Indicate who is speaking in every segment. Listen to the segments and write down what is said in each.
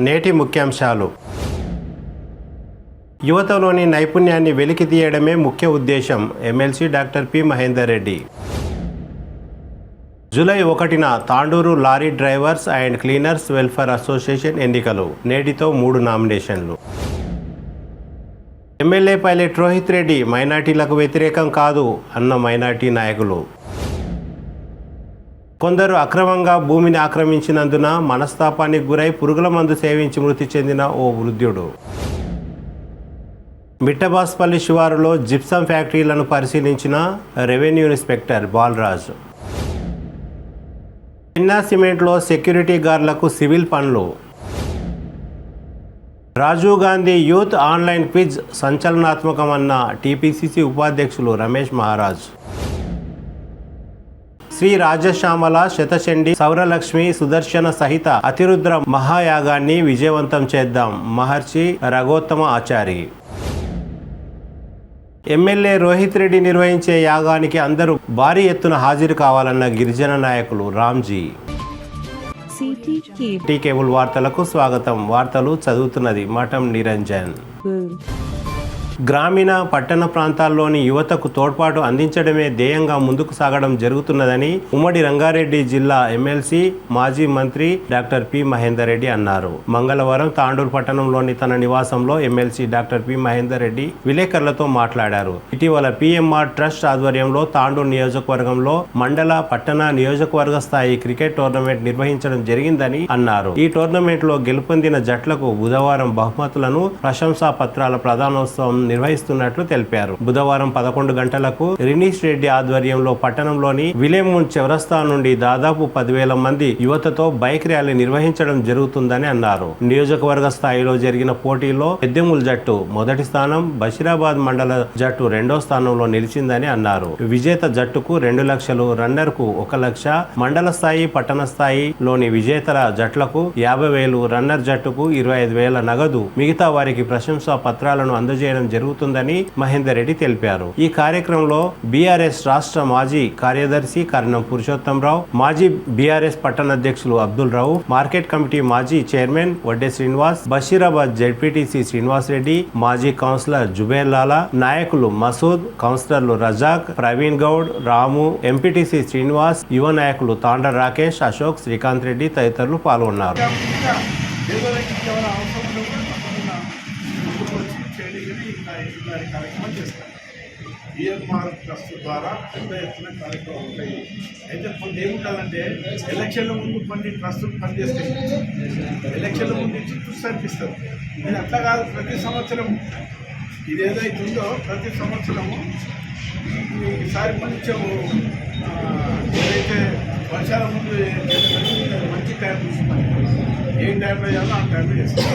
Speaker 1: నేటి ముఖ్యాంశాలు. యువతలోని నైపుణ్యాన్ని వెలికి తీయడమే ముఖ్య ఉద్దేశం. MLC doctor P Mahender Reddy. July 1న Tandur lorry drivers and cleaners welfare association ఎన్నికలు. నేటితో 3 నామినేషన్లు. ఎమ్మెల్యే పైలట్ రోహిత్ రెడ్డి మైనార్టీలకు వ్యతిరేకం కాదు అన్న మైనార్టీ నాయకులు. కొందరు అక్రమంగా భూమిని ఆక్రమించినందున మనస్తాపానికి గురై పురుగుల మందు సేవించి మృతి చెందిన ఓ వృద్ధుడు. మిట్టబాస్పల్లి శివారులో జిప్సం ఫ్యాక్టరీలను పరిశీలించిన రెవెన్యూ ఇన్స్పెక్టర్ బాలరాజ్. చిన్నా సిమెంట్లో సెక్యూరిటీ గార్డులకు సివిల్ పనులు. Rajiv Gandhi youth online quiz సంచలనాత్మకమన్న టీపీసీసీ ఉపాధ్యక్షులు రమేష్ మహారాజ్. శ్రీ రాజశ్యామల శతచండి సౌరలక్ష్మి సుదర్శన సహిత అతిరుద్ర మహాయాగాన్ని విజయవంతం చేద్దాం. మహర్షి రఘోత్తమ ఆచారి. ఎమ్మెల్యే రోహిత్ రెడ్డి నిర్వహించే యాగానికి అందరూ భారీ ఎత్తున హాజరు కావాలన్న గిరిజన నాయకులు రామ్జీ. సిటీ కేబుల్ వార్తలకు స్వాగతం. వార్తలు చదువుతున్నది మఠం నిరంజన్. గ్రామీణ పట్టణ ప్రాంతాల్లోని యువతకు తోడ్పాటు అందించడమే ధ్యేయంగా ముందుకు సాగడం జరుగుతున్నదని ఉమ్మడి రంగారెడ్డి జిల్లా ఎమ్మెల్సీ మాజీ మంత్రి డాక్టర్ పి మహేందర్ రెడ్డి అన్నారు. మంగళవారం తాండూరు పట్టణంలోని తన నివాసంలో MLC doctor P Mahender Reddy విలేకరులతో మాట్లాడారు. ఇటీవల పిఎంఆర్ ట్రస్ట్ ఆధ్వర్యంలో తాండూరు నియోజకవర్గంలో మండల పట్టణ నియోజకవర్గ స్థాయి క్రికెట్ టోర్నమెంట్ నిర్వహించడం జరిగిందని అన్నారు. ఈ టోర్నమెంట్ లో గెలుపొందిన జట్లకు బుధవారం బహుమతులను ప్రశంసా పత్రాల ప్రదానోత్సవం నిర్వహిస్తున్నట్లు తెలిపారు. బుధవారం 11 గంటలకు రినీష్ రెడ్డి ఆధ్వర్యంలో పట్టణంలోని విలేమున్ చౌరస్తా నుండి దాదాపు 10,000 మంది యువతతో బైక్ ర్యాలీ నిర్వహించడం జరుగుతుందని అన్నారు. నియోజకవర్గ స్థాయిలో జరిగిన పోటీల్లో పెద్దెముల్ జట్టు మొదటి స్థానం, బషీరాబాద్ మండల జట్టు 2వ స్థానంలో నిలిచిందని అన్నారు. విజేత జట్టుకు 2 లక్షలు, రన్నర్ కు 1 లక్ష, మండల స్థాయి, పట్టణ స్థాయిలోని విజేతల జట్లకు 50,000, రన్నర్ జట్టుకు 25,000 నగదు, మిగతా వారికి ప్రశంసా పత్రాలను అందజేయడం జరుగుతుందని మహేందర్ రెడ్డి తెలిపారు. ఈ కార్యక్రమంలో బీఆర్ఎస్ రాష్ట్ర మాజీ కార్యదర్శి కర్ణం పురుషోత్తంరావు, మాజీ బీఆర్ఎస్ పట్టణ అధ్యక్షులు అబ్దుల్ రౌఫ్, మార్కెట్ కమిటీ మాజీ చైర్మన్ వడ్డే శ్రీనివాస్, బషీరాబాద్ జెడ్పీటీసీ శ్రీనివాస్ రెడ్డి, మాజీ కౌన్సిలర్ జుబేర్ లాలా, నాయకులు మసూద్, కౌన్సిలర్లు రజాక్, ప్రవీణ్ గౌడ్, రాము, ఎంపీటీసీ శ్రీనివాస్, యువ నాయకులు తాండ్ర రాకేష్, అశోక్, శ్రీకాంత్ రెడ్డి తదితరులు పాల్గొన్నారు.
Speaker 2: కార్యక్రమం చేస్తారు. పిఎంఆర్ ట్రస్ట్ ద్వారా పెద్ద ఎత్తున కార్యక్రమం ఉంటాయి. అయితే కొన్ని ఏముంటుందంటే ఎలక్షన్ల ముందు కొన్ని ట్రస్టులు పనిచేస్తాయి. ఎలక్షన్ల ముందు చుట్టూ అనిపిస్తారు. నేను అట్లా కాదు, ప్రతి సంవత్సరం ఇది ఏదైతే ఉందో ప్రతి సంవత్సరము ఈసారి కొంచెం ఏదైతే వర్షాల ముందు మంచి టైం చూసుకుంటాం. ఏ టైంలో చేయాలో ఆ టైంలో చేస్తాం.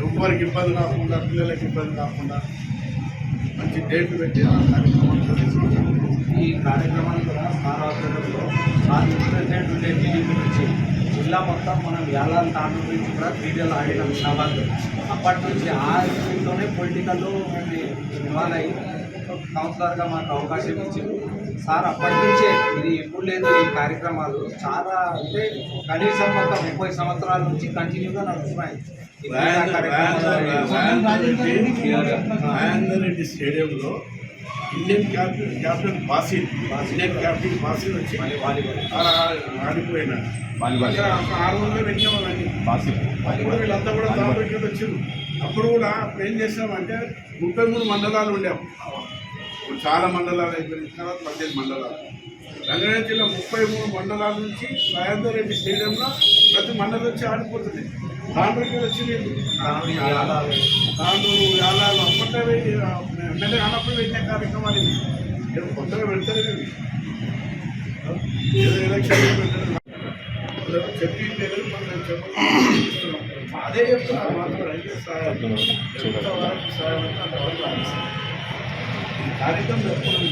Speaker 2: ఎవరికి ఇబ్బంది కాకుండా, పిల్లలకి ఇబ్బంది కాకుండా మంచి డేట్లు పెట్టి ఆ కార్యక్రమం.
Speaker 3: ఈ కార్యక్రమాన్ని కూడా సారాలో ప్రెసిడెంట్ ఉండే టీడీపీ నుంచి జిల్లా మొత్తం మనం యాలాల తాండూరు నుంచి కూడా క్రీడలు ఆడిన విషయాలు అప్పటి నుంచి ఆ స్కూల్లోనే పొలిటికల్లో మేము ఇన్వాల్వ్ అయ్యి కౌన్సిలర్గా మాకు అవకాశం ఇచ్చింది సార్. అప్పటి నుంచే ఇది ఎప్పుడు లేదు, ఈ కార్యక్రమాలు చాలా అంటే కనీసం ఒక 30 సంవత్సరాల నుంచి కంటిన్యూగా నడుస్తున్నాయి.
Speaker 2: మహేందర్ రెడ్డి స్టేడియంలో ఇండియన్ క్యాప్టెన్ బాసిల్ వచ్చి ఆడిపోయినాడు. 600 పెట్టినామని అప్పుడు వీళ్ళంతా కూడా తాపెట్టి వచ్చారు. అప్పుడు కూడా అప్పుడు ఏం చేసామంటే 33 మండలాలు ఉండేము. ఇప్పుడు చాలా మండలాలు అయిపోయిన తర్వాత 18 మండలాలు. రంగారెడ్డి జిల్లా 33 మండలాల నుంచి మహేందర్ రెడ్డి స్టేడియంలో ప్రతి మండలం వచ్చి ఆడిపోతుంది. తాండూరుకి వచ్చి తాండూరు యాలాలు అప్పట్లో ఎమ్మెల్యే అన్నప్పుడు పెట్టిన కార్యక్రమాలు ఇవి కొత్తగా పెడతారు. ఏదో ఎలక్షన్ పెట్టారు చెప్పి అదే చెప్తున్నారు. మాత్రం రైతు సహాయం సహాయం ఈ కార్యక్రమం చెప్తున్నాం.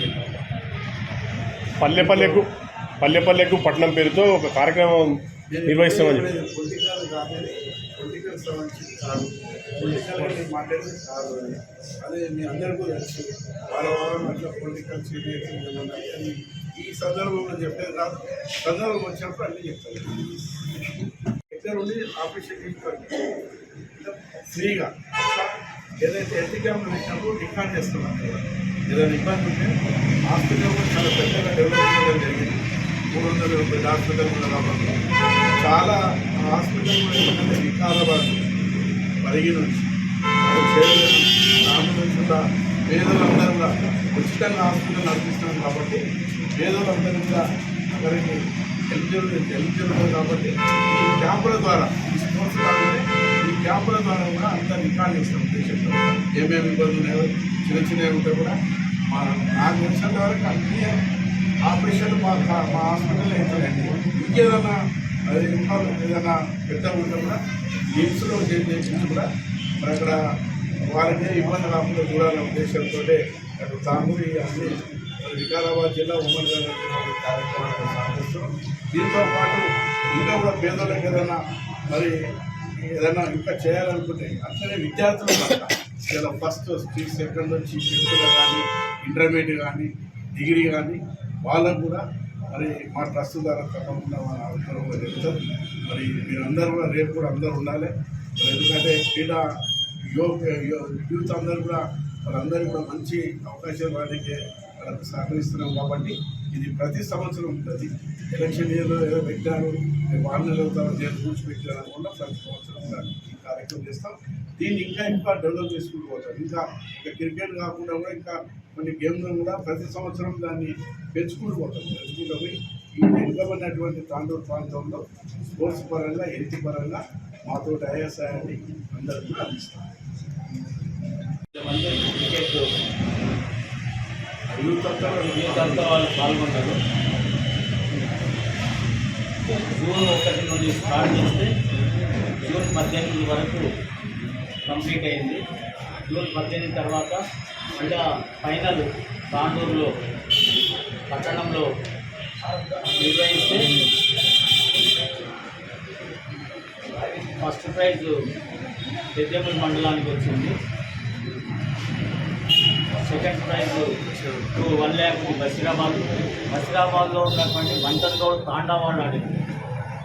Speaker 4: పల్లెపల్లెకు పట్టణం పేరుతో ఒక కార్యక్రమం నిర్వహిస్తామని
Speaker 2: పొలిటికల్ సంబంధించి కాదు, పొలిటికల్ మాట్లాడితే కాదు అని అదే మీ అందరికీ తెలుసు. వారం అట్లా పొలిటికల్ సీరియస్ అని ఈ సందర్భంలో చెప్పేది కాదు. సందర్భం వచ్చినప్పుడు అన్నీ చెప్తాను. దగ్గర ఉండి ఆపరేషన్ చేసుకోవాలి ఫ్రీగా. ఏదైతే హెల్త్ క్యాంప్లు పెట్టినప్పుడు రికార్డ్ చేస్తున్నాం. ఏదైనా ఇబ్బంది ఉంటే హాస్పిటల్ కూడా చాలా పెద్దగా డెవలప్ చేయడం జరిగింది. 300 హాస్పిటల్ కూడా రావడం చాలా హాస్పిటల్ కూడా ఏంటంటే వికారాబాద్ పరిగి నుంచి రాము నుంచి కూడా పేదలందరూ కూడా ఉచితంగా హాస్పిటల్ నడిపిస్తున్నాం కాబట్టి పేదలందరూ కూడా అక్కడికి ఎలిజిబుల్ కాబట్టి ఈ క్యాంపుల ద్వారా ఈ స్పోర్ట్స్ కాకుండా ఈ క్యాంపుల ద్వారా కూడా అంతా రికార్డ్ చేస్తాం. పేషెంట్లు ఏమేమి ఇబ్బందులు ఉన్నాయో చిన్నవి ఉంటే కూడా నాకు తెలిసినంత వరకు అన్ని ఆపరేషన్లు మా హాస్పిటల్లో అవుతాయండి. ఇంకేదన్నా అది ఇంకా ఏదైనా పెద్దగా ఉంటే కూడా నిమ్స్లో చేసి కూడా మరి అక్కడ వాళ్ళకే ఇబ్బంది రాకుండా చూడాలనే ఉద్దేశంతో అటు తామూరి అన్ని వికారాబాద్ జిల్లా ఉమ్మడి కార్యక్రమాలు సాగిస్తున్నాం. దీంతో పాటు ఇంకా కూడా పేదలకు ఏదైనా మరి ఏదైనా ఇంకా చేయాలనుకుంటే అట్లనే విద్యార్థులు పట్ల ఇలా ఫస్ట్ సెకండ్ నుంచి ఫిఫ్త్లో కానీ ఇంటర్మీడియట్ కానీ డిగ్రీ కానీ వాళ్ళకు కూడా మరి మా ట్రస్ట్ ద్వారా తప్పకుండా మన అవసరంగా జరుగుతుంది. మరి మీరందరూ కూడా రేపు కూడా అందరూ ఉండాలి. ఎందుకంటే క్రీడా యూత్ అందరూ కూడా వాళ్ళందరూ కూడా మంచి అవకాశాలు వాళ్ళకి వాళ్ళకి సహకరిస్తున్నాం కాబట్టి ఇది ప్రతి సంవత్సరం ఉంటుంది. ఎలక్షన్ ఇయర్లో ఏదో పెట్టారు, వాళ్ళ తర్వాత కూర్చి పెట్టారు కూడా ప్రతి సంవత్సరం కూడా ఈ కార్యక్రమం చేస్తాం. దీన్ని ఇంకా డెవలప్ చేసుకుంటూ పోతాం. ఇంకా క్రికెట్ కాకుండా కూడా ఇంకా కొన్ని గేమ్లను కూడా ప్రతి సంవత్సరం దాన్ని పెంచుకుంటూ పోతాం. పోయి ఈ వెనుకబడినటువంటి తాండూరు ప్రాంతంలో స్పోర్ట్స్ పరంగా హెల్త్ పరంగా మాతో ఐఎస్ఐని అందరూ కూడా అందిస్తాం.
Speaker 3: క్రికెట్ యూత్ అంతా వాళ్ళు పాల్గొంటారు. జూన్ 1 నుండి స్టార్ట్ చేస్తే జూన్ 18 వరకు కంప్లీట్ అయింది. జూన్ 18 తర్వాత మళ్ళీ ఫైనల్ తాండూరులో పట్టణంలో నిర్వహిస్తే ఫస్ట్ ప్రైజ్ పెద్దెమ్మల మండలానికి వచ్చింది. సెకండ్ ప్రైజ్ 1 lakh బసిరాబాద్లో ఉన్నటువంటి మంతన్గౌడ్ తాండా వాళ్ళు ఆడింది.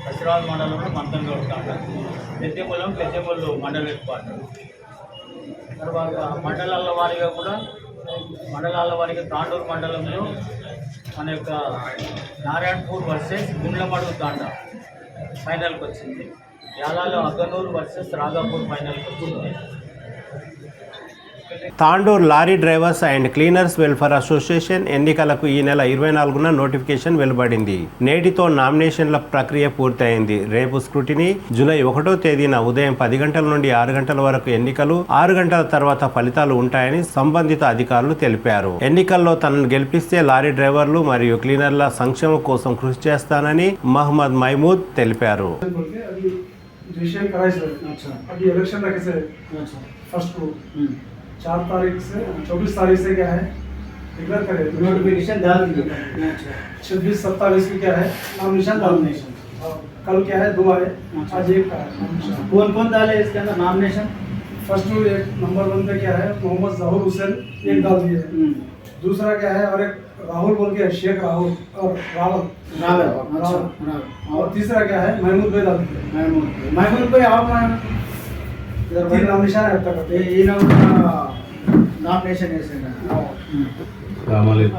Speaker 3: బసిరాబాద్ మండలంలో మంతన్గౌడ్ తాండా, పెద్దెమ్మలు మండల హెడ్ క్వార్టర్. తర్వాత మండలాల వారీగా తాండూరు మండలంలో మన యొక్క నారాయణపూర్ వర్సెస్ గుండ్లమడుగు తాండా ఫైనల్కి వచ్చింది. యాలాలో అగ్గనూరు వర్సెస్ రాఘాపూర్ ఫైనల్కి వచ్చింది.
Speaker 1: Tandur lorry drivers and cleaners welfare association ఎన్నికలకు ఈ నెల 24న నోటిఫికేషన్ వెలువడింది. నేటితో నామినేషన్ల ప్రక్రియ పూర్తయింది. రేపు స్క్రూటినీ, జూలై 1వ తేదీన ఉదయం 10 గంటల నుండి 6 గంటల వరకు ఎన్నికలు, 6 గంటల తర్వాత ఫలితాలు ఉంటాయని సంబంధిత అధికారులు తెలిపారు. ఎన్నికల్లో తనను గెలిపిస్తే లారీ డ్రైవర్లు మరియు క్లీనర్ల సంక్షేమం కోసం కృషి చేస్తానని మహమ్మద్ మహమూద్ తెలిపారు.
Speaker 5: रजिस्ट्रेशन कराए सर। अच्छा, अभी इलेक्शन रखे सर। अच्छा, फर्स्ट को 4 तारीख से 24 तारीख से क्या है डिक्लेयर करे,
Speaker 3: नोटिफिकेशन डाल दिए।
Speaker 5: अच्छा, 26-27 की क्या है नॉमिनेशन
Speaker 3: नॉमिनेशन।
Speaker 5: कल क्या है 2 आए, आज 1 का है।
Speaker 3: कौन कौन डाले इसके अंदर नॉमिनेशन?
Speaker 5: फर्स्ट को एक नंबर 1 पे क्या है मोहम्मद जहूर हुसैन, एक डाल दिए। दूसरा क्या है और एक राहुल बोल के शेख राहुल और रावल। और तीसरा क्या है महमूद भाई डाल दिए।
Speaker 3: महमूद भाई आप
Speaker 5: 3 नॉमिनेशन है अब तक।
Speaker 3: ये नॉमिनेशन है।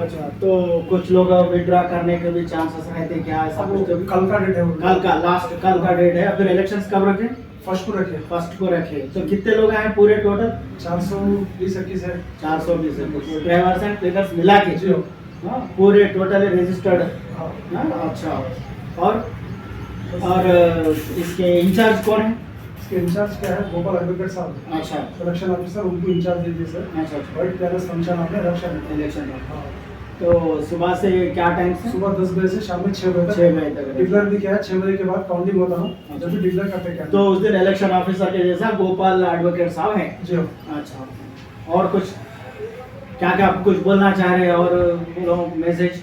Speaker 3: अच्छा, तो कुछ लोग विड्रॉ करने के भी चांसेस रहते क्या? ऐसा कुछ
Speaker 5: कल का डेट है,
Speaker 3: कल का डेट है। फिर इलेक्शंस कब रखे?
Speaker 5: फर्स्ट को रखे।
Speaker 3: तो कितने लोग आए पूरे टोटल?
Speaker 5: 420 है।
Speaker 3: 420 ड्राइवर्स एंड क्लीनर्स मिला के
Speaker 5: जी
Speaker 3: हाँ, पूरे टोटली रजिस्टर्ड। अच्छा, और इसके इंचार्ज कौन है?
Speaker 5: इसके इंचार्ज क्या है गोपाल एडवोकेट साहब।
Speaker 3: अच्छा,
Speaker 5: इलेक्शन ऑफिसर उनको इंचार्ज दे दिए सर।
Speaker 3: अच्छा,
Speaker 5: वाइट पैलेस फंक्शन आपने इलेक्शन।
Speaker 3: तो सुबह से क्या टाइम से?
Speaker 5: सुबह 10 बजे से शाम में 6 बजे तक।
Speaker 3: 6 बजे तक
Speaker 5: डिक्लेयर भी क्या है 6 बजे के बाद काउंटिंग होता है, जब भी डिक्लेयर करते क्या।
Speaker 3: तो उस दिन इलेक्शन ऑफिसर के जैसा गोपाल एडवोकेट साहब हैं।
Speaker 5: जी हाँ।
Speaker 3: अच्छा, और कुछ क्या आप कुछ बोलना चाह रहे हैं और मैसेज?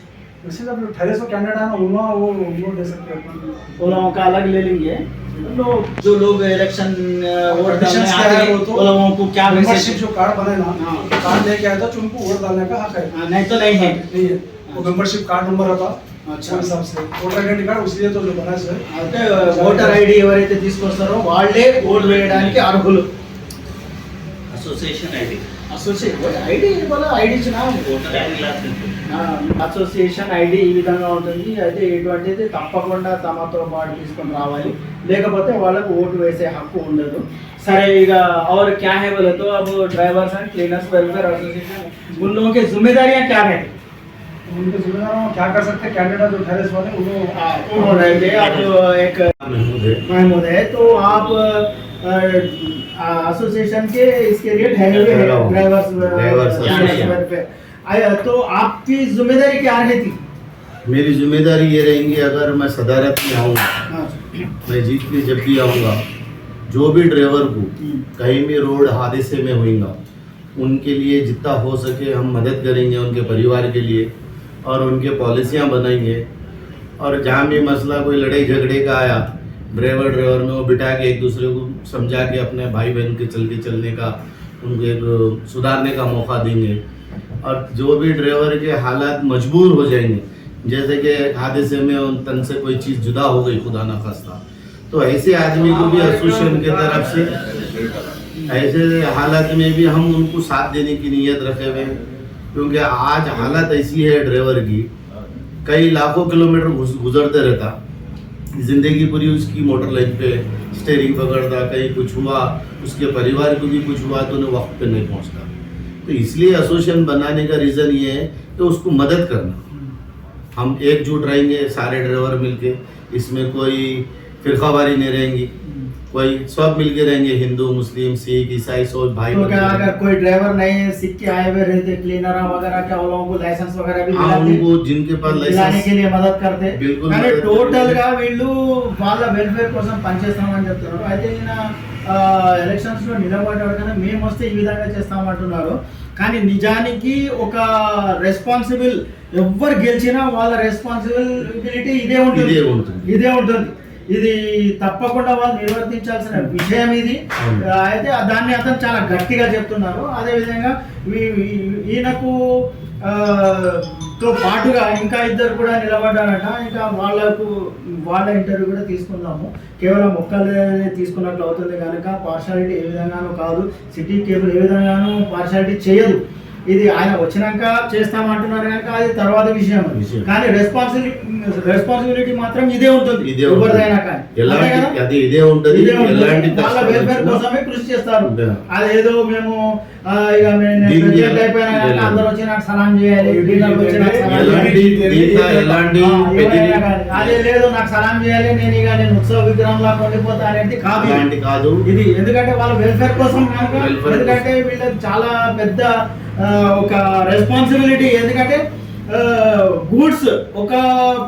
Speaker 5: वैसे जब 1800 कैंडिडेट है ना वो दे सकते हैं।
Speaker 3: वो लोगों का अलग ले लेंगे। जो लोग इलेक्शन वोट डालने आए हैं वो लोगों को क्या
Speaker 5: मेंबरशिप जो कार्ड बने ना, कार्ड लेके आए तो उनको वोट डालने का हक है।
Speaker 3: नहीं तो नहीं है।
Speaker 5: वो मेंबरशिप कार्ड नंबर रहता वो हिसाब से वोटर ఐడెంటిటీ కార్డు उसलिए तो जो बना सर
Speaker 3: అంటే ఓటర్ ఐడి ఎవరైతే తీసుకొస్తారో వాళ్ళే ఓటు వేయడానికి అర్హులు.
Speaker 6: एसोसिएशन आईडी
Speaker 3: అసోసియేషన్ ఐడి వల్ల ID
Speaker 6: voter ID last
Speaker 3: association ID ఈ విధంగా ఉంటుంది. అయితే ఇటువంటిది తప్పకుండా తమతో పాటు తీసుకొని రావాలి, లేకపోతే వాళ్ళకు ఓటు వేసే హక్కు ఉండదు. సరే ఇక और क्या है बोले तो अब drivers and cleaners welfare association उन लोगों की जिम्मेदारियां क्या है?
Speaker 5: उनके जिम्मेदार क्या कर सकते हैं कैंडिडेट जो ठहरे वाले
Speaker 3: उन्होंने आप एक महमूद है तो आप एसोसिएशन के इसके लिए ठहरे हुए हैं ड्राइवर्स वेलफेयर, तो आपकी जिम्मेदारी क्या रहती?
Speaker 7: मेरी जिम्मेदारी ये रहेंगी, अगर मैं सदारत में आऊँगा, मैं जीत के जब भी आऊँगा, जो भी ड्राइवर को कहीं भी रोड हादसे में होएगा उनके लिए जितना हो सके हम मदद करेंगे, उनके परिवार के लिए, और उनके पॉलिसियाँ बनाएंगे। और जहाँ भी मसला कोई लड़ाई झगड़े का आया, ड्राइवर में वो बिठा के एक दूसरे को समझा के अपने भाई बहन के चलने का उनको एक सुधारने का मौका देंगे। और जो भी ड्राइवर के हालात मजबूर हो जाएंगे, जैसे कि हादसे में उन तन से कोई चीज़ जुदा हो गई खुदा न खास्ता, तो ऐसे आदमी को भी एसोसिएशन की तरफ से ऐसे हालात में भी हम उनको साथ देने की नीयत रखे हुए हैं। क्योंकि आज हालत ऐसी है ड्राइवर की, कई लाखों किलोमीटर गुजरते रहता, ज़िंदगी पूरी उसकी मोटर लाइन पे स्टेयरिंग पकड़ता, कहीं कुछ हुआ उसके परिवार को भी कुछ हुआ तो उन्हें वक्त पे नहीं पहुंचता। तो इसलिए एसोसिएशन बनाने का रीज़न ये है कि उसको मदद करना। हम एकजुट रहेंगे सारे ड्राइवर मिलके, इसमें कोई फिरकावारी नहीं रहेंगी, कोई सब मिलके रहेंगे, हिंदू मुस्लिम सिख ईसाई सब भाई
Speaker 3: तो क्या अगर कोई ड्राइवर नहीं है सीख के आए हुए रहते क्लीनर वगैरह क्या वो लोगों को लाइसेंस वगैरह भी
Speaker 7: उनको जिनके पास
Speaker 3: दिलाने
Speaker 7: लाइसेंस
Speaker 3: के लिए मदद करते
Speaker 7: बिल्कुल
Speaker 3: కానీ
Speaker 7: मदद
Speaker 3: టోటల్ గా వీళ్ళు వాళ్ళ వెల్ఫేర్ కోసం పనిచేస్తామని చెప్తున్నారు. అయితే ఈయన ఎలక్షన్స్ లో నిలబడ్డాడు కదా మేము వస్తే ఈ విధంగా చేస్తామంటున్నారు. కానీ నిజానికి ఒక రెస్పాన్సిబుల్ ఎవ్వరు గెలిచినా వాళ్ళ రెస్పాన్సిబిలిటీ ఇదే ఉంటుంది. ఇది తప్పకుండా వాళ్ళు నిర్వర్తించాల్సిన విషయం ఇది. అయితే దాన్ని అతను చాలా గట్టిగా చెప్తున్నారు. అదేవిధంగా ఈయనకు తో పాటుగా ఇంకా ఇద్దరు కూడా నిలబడ్డారట. ఇంకా వాళ్ళ ఇంటర్వ్యూ కూడా తీసుకుందాము. కేవలం ఒక్కళ్ళే తీసుకున్నట్లు అవుతుంది కనుక పార్షాలిటీ ఏ విధంగానూ కాదు, సిటీ కేబుల్ ఏ విధంగానూ పార్షాలిటీ చేయదు. ఇది ఆయన వచ్చినాక చేస్తామంటున్నారు కనుక అది తర్వాత విషయం. కానీ రెస్పాన్సిబిలిటీ మాత్రం ఇదే ఉంటుంది ఎవరిదైనా కానీ.
Speaker 7: ఇదే ఉంటుంది,
Speaker 3: వాళ్ళ వెల్ఫేర్ కోసమే కృషి చేస్తారు. అదేదో మేము ఇక ప్రెసిడెంట్ అయిపోయినా కనుక అందరూ వచ్చి నాకు సలాం చేయాలి, అదే లేదు నాకు సలాం చేయాలి, నేను ఉత్సవ విగ్రహంలా కొండిపోతా అనేది కాదు ఇది. ఎందుకంటే వాళ్ళ వెల్ఫేర్ కోసం కనుక, ఎందుకంటే వీళ్ళకి చాలా పెద్ద ఒక రెస్పాన్సిబిలిటీ. ఎందుకంటే గూడ్స్ ఒక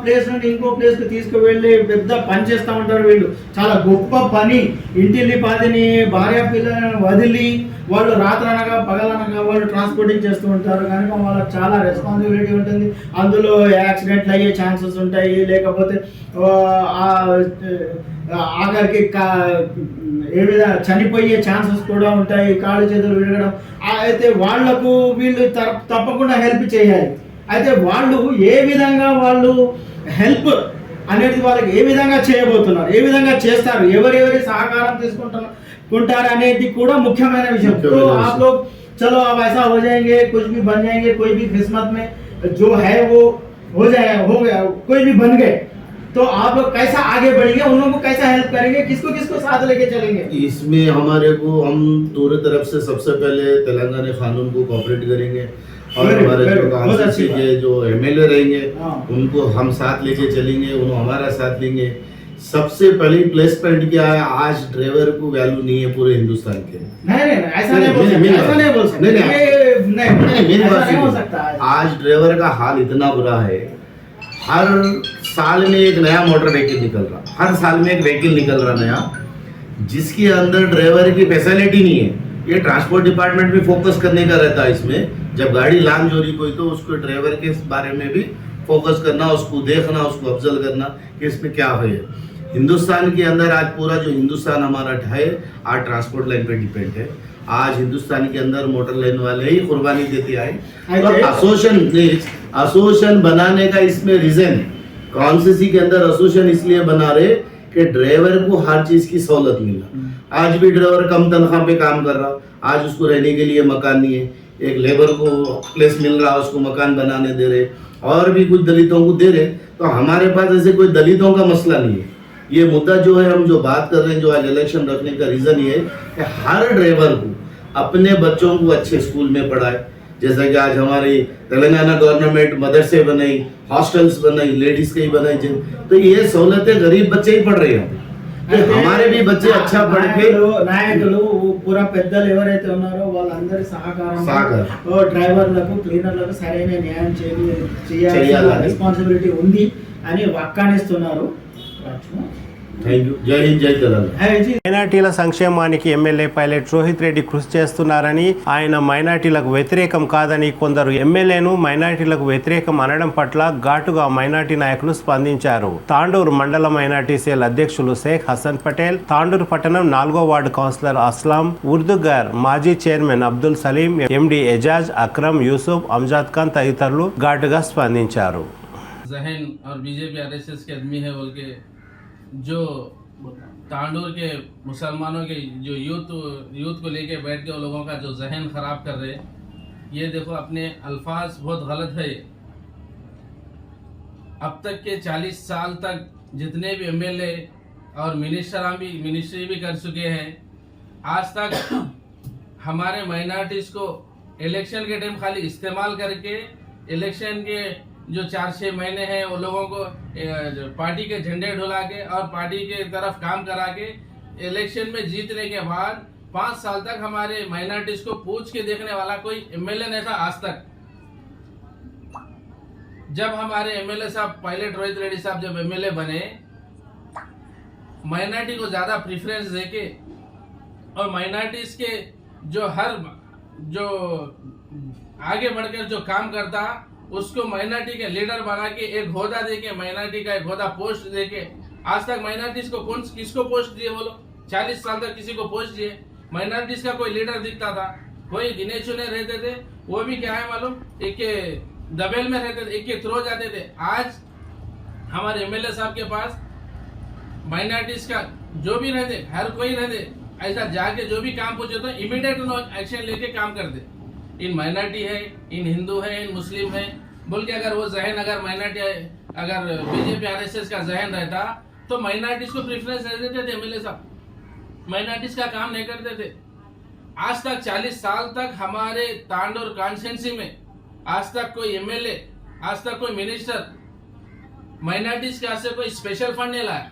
Speaker 3: ప్లేస్ నుండి ఇంకో ప్లేస్ కి తీసుకువెళ్ళి పెద్ద పని చేస్తూ ఉంటారు వీళ్ళు. చాలా గొప్ప పని. ఇంటిని పాదిని భార్య పిల్లలను వదిలి వాళ్ళు రాత్రనగా పగలనగా వాళ్ళు ట్రాన్స్పోర్టింగ్ చేస్తూ ఉంటారు కనుక వాళ్ళకి చాలా రెస్పాన్సిబిలిటీ ఉంటుంది. అందులో యాక్సిడెంట్లు అయ్యే ఛాన్సెస్ ఉంటాయి, లేకపోతే ఆఖరికి ఏ విధంగా చనిపోయే ఛాన్సెస్ కూడా ఉంటాయి, కాళ్ళు చేతులు విరగడం. అయితే వాళ్లకు వీళ్ళు తప్పకుండా హెల్ప్ చేయాలి. అయితే వాళ్ళు ఏ విధంగా వాళ్ళు హెల్ప్ అనేది వాళ్ళకి ఏ విధంగా చేయబోతున్నారు, ఏ విధంగా చేస్తారు, ఎవరెవరి సహకారం తీసుకుంటారు అనేది కూడా ముఖ్యమైన విషయం. तो आप लोग चलो अब ऐसा हो जाएंगे, कुछ भी बन जाएंगे, कोई भी किस्मत में जो है वो हो गया, कोई भी बन गए, तो आप लोग कैसा आगे बढ़ेंगे, उन लोगों को कैसा हेल्प करेंगे, किसको साथ लेके चलेंगे?
Speaker 7: इसमें हमारे को हम पूरी तरफ से सबसे पहले तेलंगाना कानून को कोऑपरेट करेंगे और हमारे जो एमएलए रहेंगे उनको हम साथ लेके चलेंगे, उन्होंने हमारा साथ लेंगे। सबसे पहली प्लस पॉइंट क्या है, आज ड्राइवर को वैल्यू नहीं है पूरे हिंदुस्तान के।
Speaker 3: नहीं ऐसा नहीं बोल सकता।
Speaker 7: आज ड्राइवर का हाल इतना बुरा है, हर साल में एक नया मोटर व्हीकल निकल रहा, हर साल में एक व्हीकल निकल रहा नया, जिसके अंदर ड्राइवर की फैसिलिटी नहीं है। ये ट्रांसपोर्ट डिपार्टमेंट भी फोकस करने का रहता है इसमें। जब गाड़ी लान जोरी कोई तो उसको ड्राइवर के बारे में भी फोकस करना, उसको देखना, उसको ऑब्जर्व करना कि इसमें क्या है। हिंदुस्तान के अंदर आज पूरा जो हिंदुस्तान हमारा है आज ट्रांसपोर्ट लाइन पे डिपेंड है। आज हिंदुस्तान के अंदर मोटर लाइन वाले ही कुर्बानी देते आए। तो एसोसिएशन बनाने का इसमें रीजन कॉन्स्टिट्यूंसी के अंदर एसोसिएशन इसलिए बना रहे कि ड्राइवर को हर चीज की सहूलत मिला। आज भी ड्राइवर कम तनख्वाह पे काम कर रहा, आज उसको रहने के लिए मकान नहीं है, एक लेबर को प्लेस मिल रहा, उसको मकान बनाने दे रहे, और भी कुछ दलितों को दे रहे। तो हमारे पास ऐसे कोई दलितों का मसला नहीं है। ये मुद्दा जो है, हम जो बात कर रहे हैं, जो आज इलेक्शन रखने का रीजन ये है कि हर ड्राइवर को अपने बच्चों को अच्छे स्कूल में पढ़ाए। जैसा कि आज हमारी तेलंगाना गवर्नमेंट मदरसे बनाई, हॉस्टल्स बनाई, लेडीज के ही बनाई, तो ये सहूलतें गरीब बच्चे ही पढ़ रहे हैं। तो हमारे भी बच्चे अच्छा पढ़ के
Speaker 6: నాయకులు పూరా పెద్దలు ఎవరైతే ఉన్నారో వాళ్ళందరి సహకారం డ్రైవర్లకు క్లీనర్లకు సరైన న్యాయం చేయాల్సిన రెస్పాన్సిబిలిటీ ఉంది అని వక్కానిస్తున్నారు.
Speaker 7: Thank you. जय हिंद, जय तेलंगाना।
Speaker 1: మైనార్టీల సంక్షేమానికి ఎమ్మెల్యే పైలట్ రోహిత్ రెడ్డి కృషి చేస్తున్నారని, ఆయన మైనార్టీలకు వ్యతిరేకం కాదని, కొందరు ఎమ్మెల్యేను మైనార్టీలకు వ్యతిరేకం అనడం పట్ల ఘాటుగా మైనార్టీ నాయకులు స్పందించారు. తాండూరు మండల మైనార్టీ సెల్ అధ్యక్షులు షేక్ హసన్ పటేల్, తాండూరు పట్టణం 4వ వార్డు కౌన్సిలర్ అస్లాం ఉర్దుగర్, మాజీ చైర్మన్ అబ్దుల్ సలీం, ఎండి ఎజాజ్, అక్రమ్, యూసుఫ్, అంజాద్ ఖాన్ తదితరులు ఘాటుగా స్పందించారు.
Speaker 8: जहन और बीजेपी आरएसएस के आदमी है बोल के जो तांडूर के मुसलमानों के जो यूथ को लेके बैठ के उन लोगों का जो जहन खराब कर रहे, ये देखो अपने अल्फाज बहुत गलत है। अब तक के 40 साल तक जितने भी एमएलए और मिनिस्ट्री भी कर चुके हैं, आज तक हमारे माइनॉरिटीज को इलेक्शन के टाइम खाली इस्तेमाल करके इलेक्शन के जो 4-6 महीने हैं वो लोगों को पार्टी के झंडे ढुला के और पार्टी के तरफ काम करा के इलेक्शन में जीतने के बाद 5 साल तक हमारे माइनॉरिटीज को पूछ के देखने वाला कोई एमएलए नहीं था आज तक। जब हमारे एमएलए साहब पायलट रोहित रेड्डी साहब जब एमएलए बने, माइनॉरिटी को ज्यादा प्रेफरेंस देके और माइनॉरिटीज के जो आगे बढ़कर जो काम करता उसको माइनॉरिटी के लीडर बना के एक होदा देके, माइनॉरिटी का एक होदा पोस्ट देके, आज तक माइनॉरिटीज को किसको पोस्ट दिए बोलो? 40 साल तक किसी को पोस्ट दिए? माइनॉरिटीज का कोई लीडर दिखता था? कोई गिने चुने रहते थे, वो भी क्या है मालूम, एक दबेल में रहते थे, एक थ्रो जाते थे। आज हमारे एमएलए साहब के पास माइनॉरिटीज का जो भी रहते, हर कोई रहते, ऐसा जाके जो भी काम पूछे तो इमीडिएट एक्शन लेके काम करते। इन माइनॉरिटी है, इन हिंदू है, इन मुस्लिम है बोल के अगर वो जहन, अगर माइनॉरिटी, अगर बीजेपी आरएसएस का जहन रहता तो माइनॉरिटीज को प्रेफरेंस दे देते थे एमएलए साहब, माइनॉरिटीज का काम नहीं करते थे। आज तक 40 साल तक हमारे तांडूर कॉन्स्टिट्यूंसी में आज तक कोई एमएलए, आज तक कोई मिनिस्टर माइनॉरिटीज के से कोई स्पेशल फंड नहीं लाया।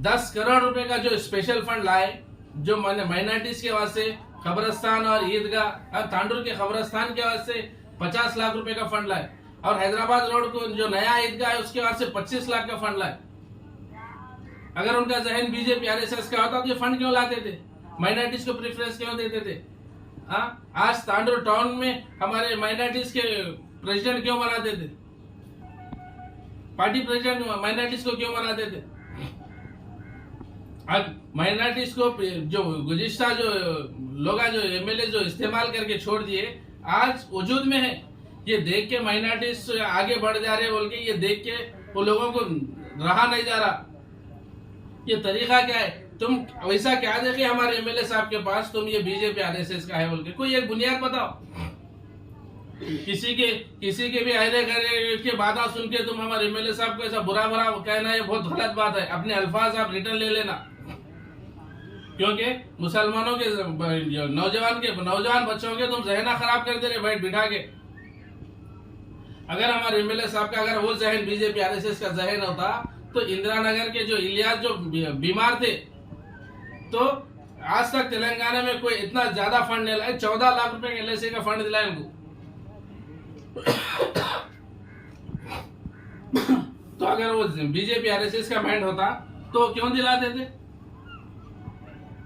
Speaker 8: 10 करोड़ रुपए का जो स्पेशल फंड लाए, जो माइनॉरिटीज के वास्ते खबरस्तान और ईदगाह, तांडूर के खबरस्तान के वास्ते 50 लाख रुपए का फंड लाए, और हैदराबाद रोड को जो नया ईदगाह है उसके वास्ते 25 लाख का फंड लाए। अगर उनका जहन बीजेपी आरएसएस का होता तो ये फंड क्यों लाते थे? माइनॉरिटीज को प्रेफरेंस क्यों देते थे? आज तांडूर टाउन में हमारे माइनॉरिटीज के प्रेसिडेंट क्यों बनाते थे? पार्टी प्रेसिडेंट माइनॉरिटीज को क्यों बनाते थे? अब माइनॉरिटीज को जो गुज़िश्ता जो लोग जो एमएलए जो इस्तेमाल करके छोड़ दिए, आज वजूद में है। ये देख के माइनॉरिटीज आगे बढ़ जा रहे बोल के, ये देख के वो लोगों को रहा नहीं जा रहा। ये तरीका क्या है? तुम वैसा क्या देखे हमारे एमएलए साहब के पास, तुम ये बीजेपी आरएसएस का है बोल के कोई एक बुनियाद बताओ। किसी के भी आयरे के बातें सुन के तुम हमारे एमएलए साहब को ऐसा बुरा कहना, ये बहुत गलत बात है। अपने अल्फाज आप रिटर्न ले लेना, क्योंकि मुसलमानों के नौजवान बच्चों के तुम जहना खराब कर दे रहे बैठ बिठा के। अगर हमारे एमएलए साहब का अगर वो जहन बीजेपी आरएसएस का जहन होता तो इंदिरा नगर के जो इलियास जो बीमार थे, तो आज तक तेलंगाना में कोई इतना ज्यादा फंड नहीं लाया। 14 लाख रुपए का एलआईसी का फंड दिलाया उनको। तो अगर वो बीजेपी आरएसएस का माइंड होता तो क्यों दिलाते थे?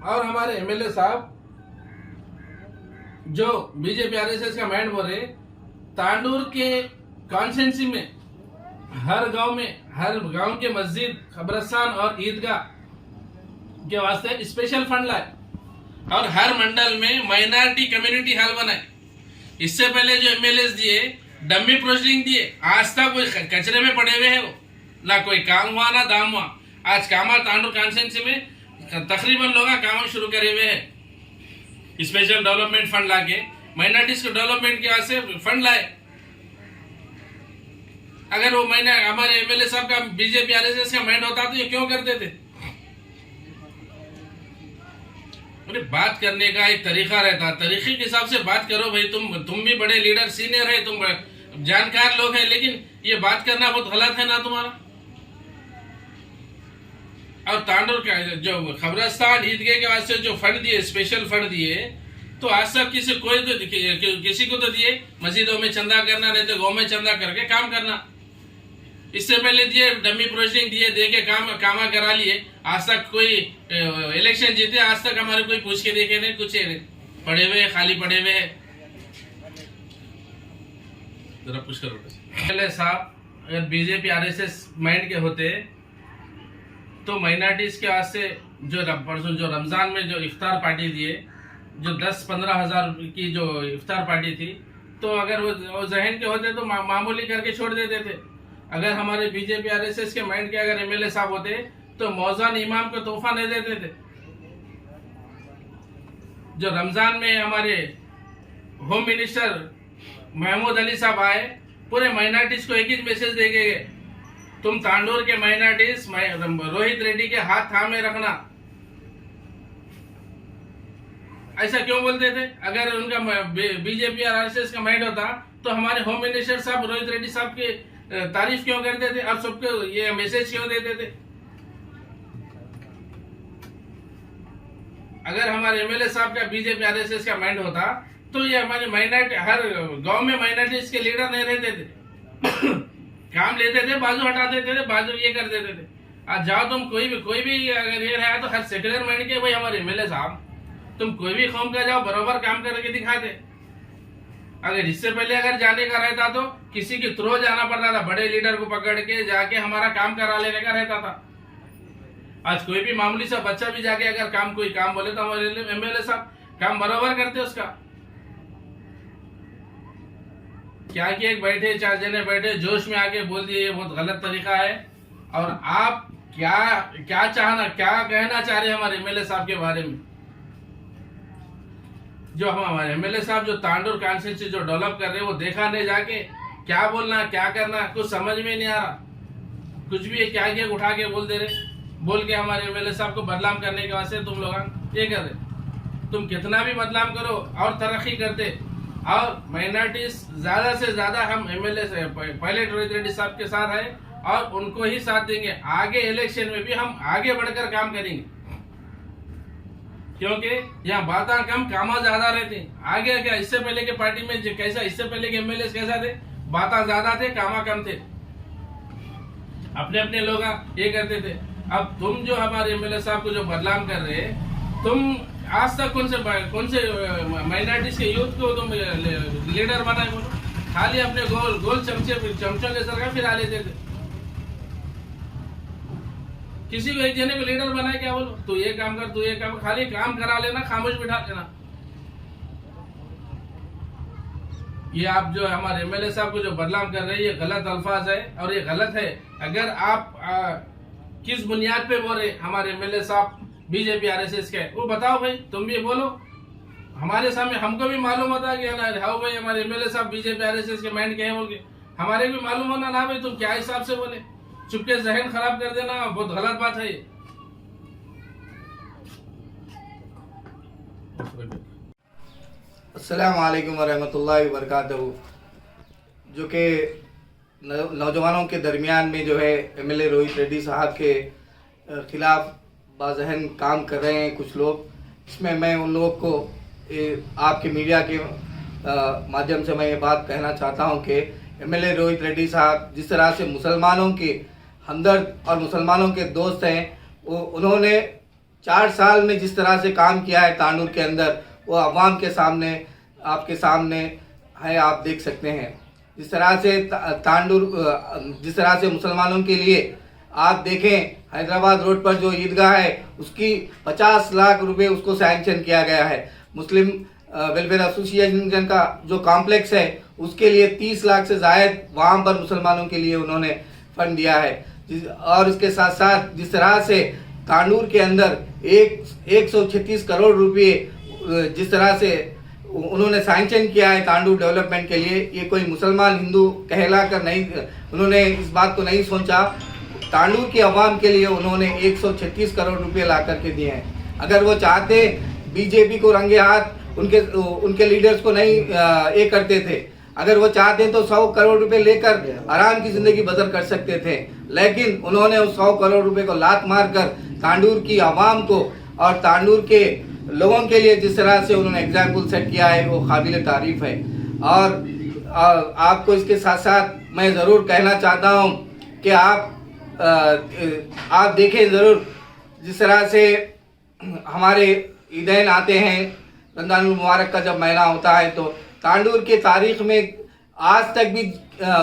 Speaker 8: और हमारे एमएलए साहब जो बीजेपी आरएसएस का माइंड बोल रहे, तांडूर के कॉन्स्टिट्यूंसी में हर गांव के मस्जिद, खबरस्तान और ईदगाह के वास्ते स्पेशल फंड लाए, और हर मंडल में माइनॉरिटी कम्युनिटी हॉल बनाए। इससे पहले जो एमएलए दिए डम्मी प्रोसीडिंग दिए, आज तक कोई कचरे में पड़े हुए हैं वो, ना कोई काम हुआ ना दाम हुआ। आज कामा तांडुर कॉन्स्टिट्यूंसी में तकरीबन लोग काम शुरू करे हुए हैं, स्पेशल डेवलपमेंट फंड लाके माइनॉरिटीज को डेवलपमेंट के वास्ते फंड लाए। अगर वो महीना हमारे एमएलए साहब का बीजेपी आरएसएस का माइंड होता तो ये क्यों करते थे? अरे बात करने का एक तरीका रहता, तरीके के हिसाब से बात करो भाई। तुम भी बड़े लीडर सीनियर है, तुम जानकार लोग हैं, लेकिन ये बात करना बहुत गलत है ना तुम्हारा। और तांडुर का जो खबरस्तान ईदगाह के वास्ते जो फंड दिए, स्पेशल फंड दिए, तो आज तक किसी को तो दिए, मस्जिदों में चंदा करना, नहीं तो गाँव में चंदा करके काम करना। इससे पहले दिए डमी प्रोसीडिंग दिए, दे के कामा करा लिए। आज तक कोई इलेक्शन जीते, आज तक हमारे कोई पूछ के देखे नहीं, कुछ नहीं, पड़े हुए खाली पड़े हुए हैं। जरा पूछ करो एमएलए साहब, अगर बीजेपी आरएसएस माइंड के होते तो माइनॉरिटीज के वास्ते जो रमजान में जो इफ्तार पार्टी दिए, जो 10-15 हज़ार की जो इफ्तार पार्टी थी, तो अगर वो जहन के होते तो मामूली करके छोड़ देते थे। अगर हमारे बीजेपी आरएसएस के माइंड के अगर एमएलए साहब होते तो मौजान इमाम को तोहफा नहीं देते थे। जो रमजान में हमारे होम मिनिस्टर महमूद अली साहब आए, पूरे माइनॉरिटीज को एक ही मैसेज दे के गए, तुम तांडूर के माइनॉरिटीज रोहित रेड्डी के हाथ थामे रखना। ऐसा क्यों बोलते थे? अगर उनका बीजेपी और आरएसएस का माइंड होता तो हमारे होम मिनिस्टर साहब रोहित रेड्डी साहब की तारीफ क्यों करते थे और सबको ये मैसेज क्यों देते थे? अगर हमारे एमएलए साहब का बीजेपी आरएसएस का माइंड होता तो ये हमारे माइनॉरिटी, हर गांव में माइनॉरिटीज के लीडर नहीं रहते थे। काम लेते थे, बाजू हटा देते थे, बाजू ये कर देते थे। आज जाओ तुम कोई भी अगर ये रहा तो हर सेक्युलर माइंड के भाई हमारे एमएलए साहब, तुम कोई भी कौम का जाओ बराबर काम करके दिखाते। अगर इससे पहले अगर जाने का रहता तो किसी के थ्रू जाना पड़ता था, बड़े लीडर को पकड़ के जाके हमारा काम करा लेने का रहता था। आज कोई भी मामूली सा बच्चा भी जाके अगर कोई काम बोले तो हमारे एमएलए साहब काम बराबर करते उसका। क्या कि एक बैठे 4 जने बैठे जोश में आके बोल दिए, ये बहुत गलत तरीका है। और आप क्या कहना चाह रहे हैं हमारे एमएलए साहब के बारे में? जो हमारे एमएलए साहब जो तांडुर कॉन्स्टिट्यूंसी जो डेवलप कर रहे हैं, वो देखा नहीं जाके क्या बोलना क्या करना कुछ समझ में नहीं आ रहा। कुछ भी क्या उठा के बोल दे रहे, बोल के हमारे एमएलए साहब को बदनाम करने के वास्ते तुम लोग ये कर रहे। तुम कितना भी बदनाम करो और तरक्की करते, और माइनॉरिटीज ज्यादा से ज्यादा हम एमएलए से पहले रोहित रेड्डी साहब के साथ है और उनको ही साथ देंगे। आगे इलेक्शन में भी हम आगे बढ़कर काम करेंगे, क्योंकि यहाँ बातें कम कामा ज्यादा रहते। आगे क्या इससे पहले के पार्टी में कैसा, इससे पहले के एमएलए कैसा थे, बातें ज्यादा थे कामा कम थे, अपने अपने लोग ये करते थे। अब तुम जो हमारे एमएलए साहब को जो बदनाम कर रहे, तुम आज तक कौन से माइनॉरिटीज के यूथ को तुम लीडर बनाए? बोलो, खाली अपने गोल चमचों के सरकार फिरा लेते थे। किसी को एक जने को लीडर बनाए क्या? बोलो तू ये काम कर, तू ये काम, खाली काम करा लेना, खामोश बिठा लेना। ये आप जो हमारे एमएलए साहब को जो बदनाम कर रहे हैं, ये गलत अल्फाज है और ये गलत है। अगर आप किस बुनियाद पे बोल रहे हमारे एमएलए साहब बीजेपी आरएसएस के, वो बताओ भाई, तुम भी बोलो हमारे सामने। हमको भी मालूम होता है कि हाँ भाई हमारे एमएलए साहब बीजेपी आरएसएस के माइंड के हैं बोल के, हमारे भी मालूम होना ना भाई तुम क्या हिसाब से बोले। चुपके जहन खराब कर देना बहुत गलत बात है ये।
Speaker 3: अस्सलाम वालेकुम वरहमतुल्लाहि वबरकातुहू। जो कि नौजवानों के दरमियान में जो है एमएलए रोहित रेड्डी साहब के खिलाफ बाज़हन काम कर रहे हैं कुछ लोग, इसमें मैं उन लोगों को आपके मीडिया के माध्यम से मैं ये बात कहना चाहता हूं कि एमएलए रोहित रेड्डी साहब जिस तरह से मुसलमानों के हमदर्द और मुसलमानों के दोस्त हैं, उन्होंने 4 साल में जिस तरह से काम किया है तांडुर के अंदर, वो अवाम के सामने आपके सामने है, आप देख सकते हैं। जिस तरह से तांडुर जिस तरह से मुसलमानों के लिए आप देखें, हैदराबाद रोड पर जो ईदगाह है उसकी 50 लाख रुपए उसको सैंक्शन किया गया है। मुस्लिम वेलफेयर एसोसिएशन का जो कॉम्प्लेक्स है
Speaker 9: उसके लिए 30 लाख से ज़ायद वहाँ पर मुसलमानों के लिए उन्होंने फंड दिया है। और इसके साथ साथ जिस तरह से तांडूर के अंदर 136 करोड़ रुपए जिस तरह से उन्होंने सैंक्शन किया है तांडूर डेवलपमेंट के लिए, ये कोई मुसलमान हिंदू कहलाकर नहीं, उन्होंने इस बात को नहीं सोचा। तांडूर की आवाम के लिए उन्होंने 136 करोड़ रुपए ला करके दिए हैं। अगर वो चाहते बीजेपी को रंगे हाथ उनके लीडर्स को नहीं ये करते थे, अगर वो चाहते तो 100 करोड़ रुपए लेकर आराम की जिंदगी बसर कर सकते थे, लेकिन उन्होंने उस 100 करोड़ रुपए को लात मारकर तांडूर की आवाम को और तांडूर के लोगों के लिए जिस तरह से उन्होंने एग्जाम्पल सेट किया है वो काबिल तारीफ है। और आपको इसके साथ साथ मैं ज़रूर कहना चाहता हूँ कि आप देखें ज़रूर जिस तरह से हमारे ईदैन आते हैं, रमज़ान मुबारक का जब महीना होता है, तो तांडूर के तारीख में आज तक भी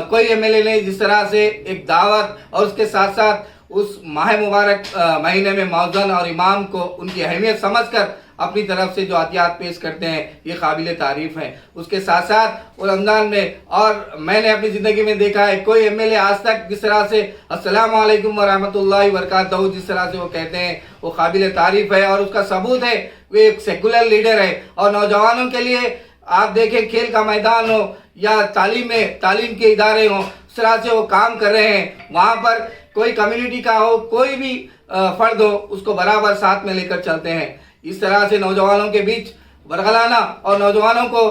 Speaker 9: कोई एमएलए ने जिस तरह से एक दावत और उसके साथ साथ उस माह मुबारक महीने में मौज़न और इमाम को उनकी अहमियत समझकर अपनी तरफ से जो अतियात पेश करते हैं, ये काबिल तारीफ़ है। उसके साथ साथ वो रमज़ान में, और मैंने अपनी ज़िंदगी में देखा है कोई एमएलए आज तक जिस तरह से अस्सलामु अलैकुम व रहमतुल्लाहि व बरकातहू जिस तरह से वो कहते हैं वो काबिल तारीफ़ है। और उसका सबूत है वे एक सेकुलर लीडर है। और नौजवानों के लिए आप देखें, खेल का मैदान हो या तालीम के इदारे हों, उस तरह से वो काम कर रहे हैं। वहाँ पर कोई कम्युनिटी का हो, कोई भी फ़र्द हो, उसको बराबर साथ में लेकर चलते हैं। इस तरह से नौजवानों के बीच बरगलाना और नौजवानों को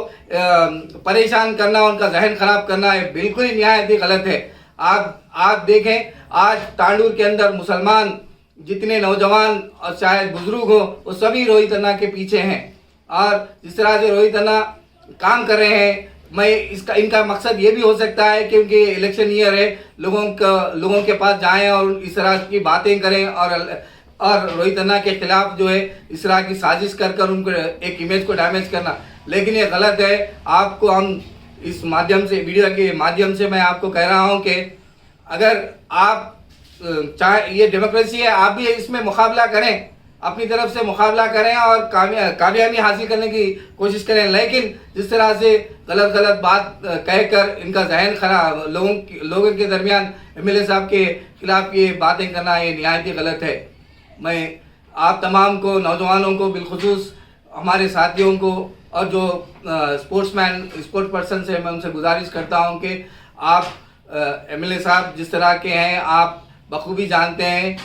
Speaker 9: परेशान करना, उनका जहन ख़राब करना है बिल्कुल ही निहायत ही गलत है। आप देखें, आज तांडूर के अंदर मुसलमान जितने नौजवान और शायद बुजुर्ग हो, वो सभी रोहित अन्ना के पीछे हैं। और जिस तरह से रोहित अन्ना काम कर रहे हैं, इनका मकसद ये भी हो सकता है क्योंकि इलेक्शन ईयर है, लोगों के पास जाएं और इस तरह की बातें करें और रोहित अन्ना के खिलाफ जो है इस तरह की साजिश कर उनको एक इमेज को डैमेज करना, लेकिन ये गलत है। आपको हम इस माध्यम से, वीडियो के माध्यम से मैं आपको कह रहा हूँ कि अगर आप चाहे, ये डेमोक्रेसी है, आप भी इसमें मुकाबला करें, अपनी तरफ से मुकाबला करें और कामयाबी हासिल करने की कोशिश करें, लेकिन जिस तरह से गलत बात कहकर इनका जहन खराब, लोगों के दरमियान एमएलए साहब के खिलाफ ये बातें करना, ये निहायत ही गलत है। मैं आप तमाम को, नौजवानों को, बिलखुसूस हमारे साथियों को और जो स्पोर्ट्स पर्सन से मैं उनसे गुजारिश करता हूं कि आप एमएलए साहब जिस तरह के हैं आप बखूबी जानते हैं,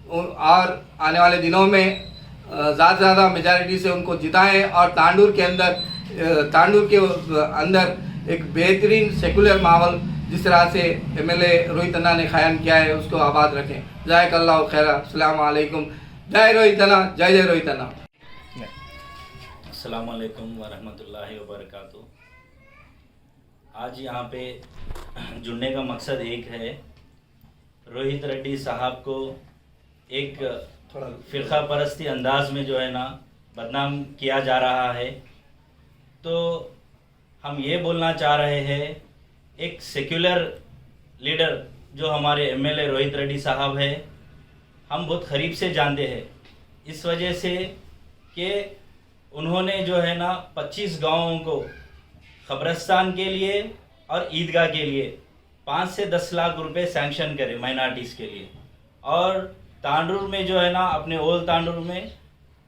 Speaker 9: और आने वाले दिनों में ज़्यादा से ज़्यादा मेजॉरिटी से उनको जिताएं और तांडूर के अंदर एक बेहतरीन सेकुलर माहौल जिस तरह से एमएलए रोहित अन्ना ने कायम किया है उसको आबाद रखें। जज़ाकल्लाहु खैरा। अस्सलाम वालेकुम। जय रोहित अन्ना, जय रोहित अन्ना।
Speaker 10: अस्सलाम वालेकुम व रहमतुल्लाहि व बरकातहू। आज यहाँ पे जुड़ने का मकसद एक है, रोहित रेड्डी साहब को एक फ़िरका परस्ती अंदाज में जो है ना बदनाम किया जा रहा है। तो हम ये बोलना चाह रहे हैं, एक सेक्युलर लीडर जो हमारे एमएलए रोहित रेड्डी साहब है, हम बहुत करीब से जानते हैं, इस वजह से कि उन्होंने जो है ना 25 गाँवों को कब्रिस्तान के लिए और ईदगाह के लिए 5 से 10 लाख रुपए सैंक्शन करे माइनॉरिटीज़ के लिए। और तांडूर में जो है ना, अपने ओल्ड तांडूर में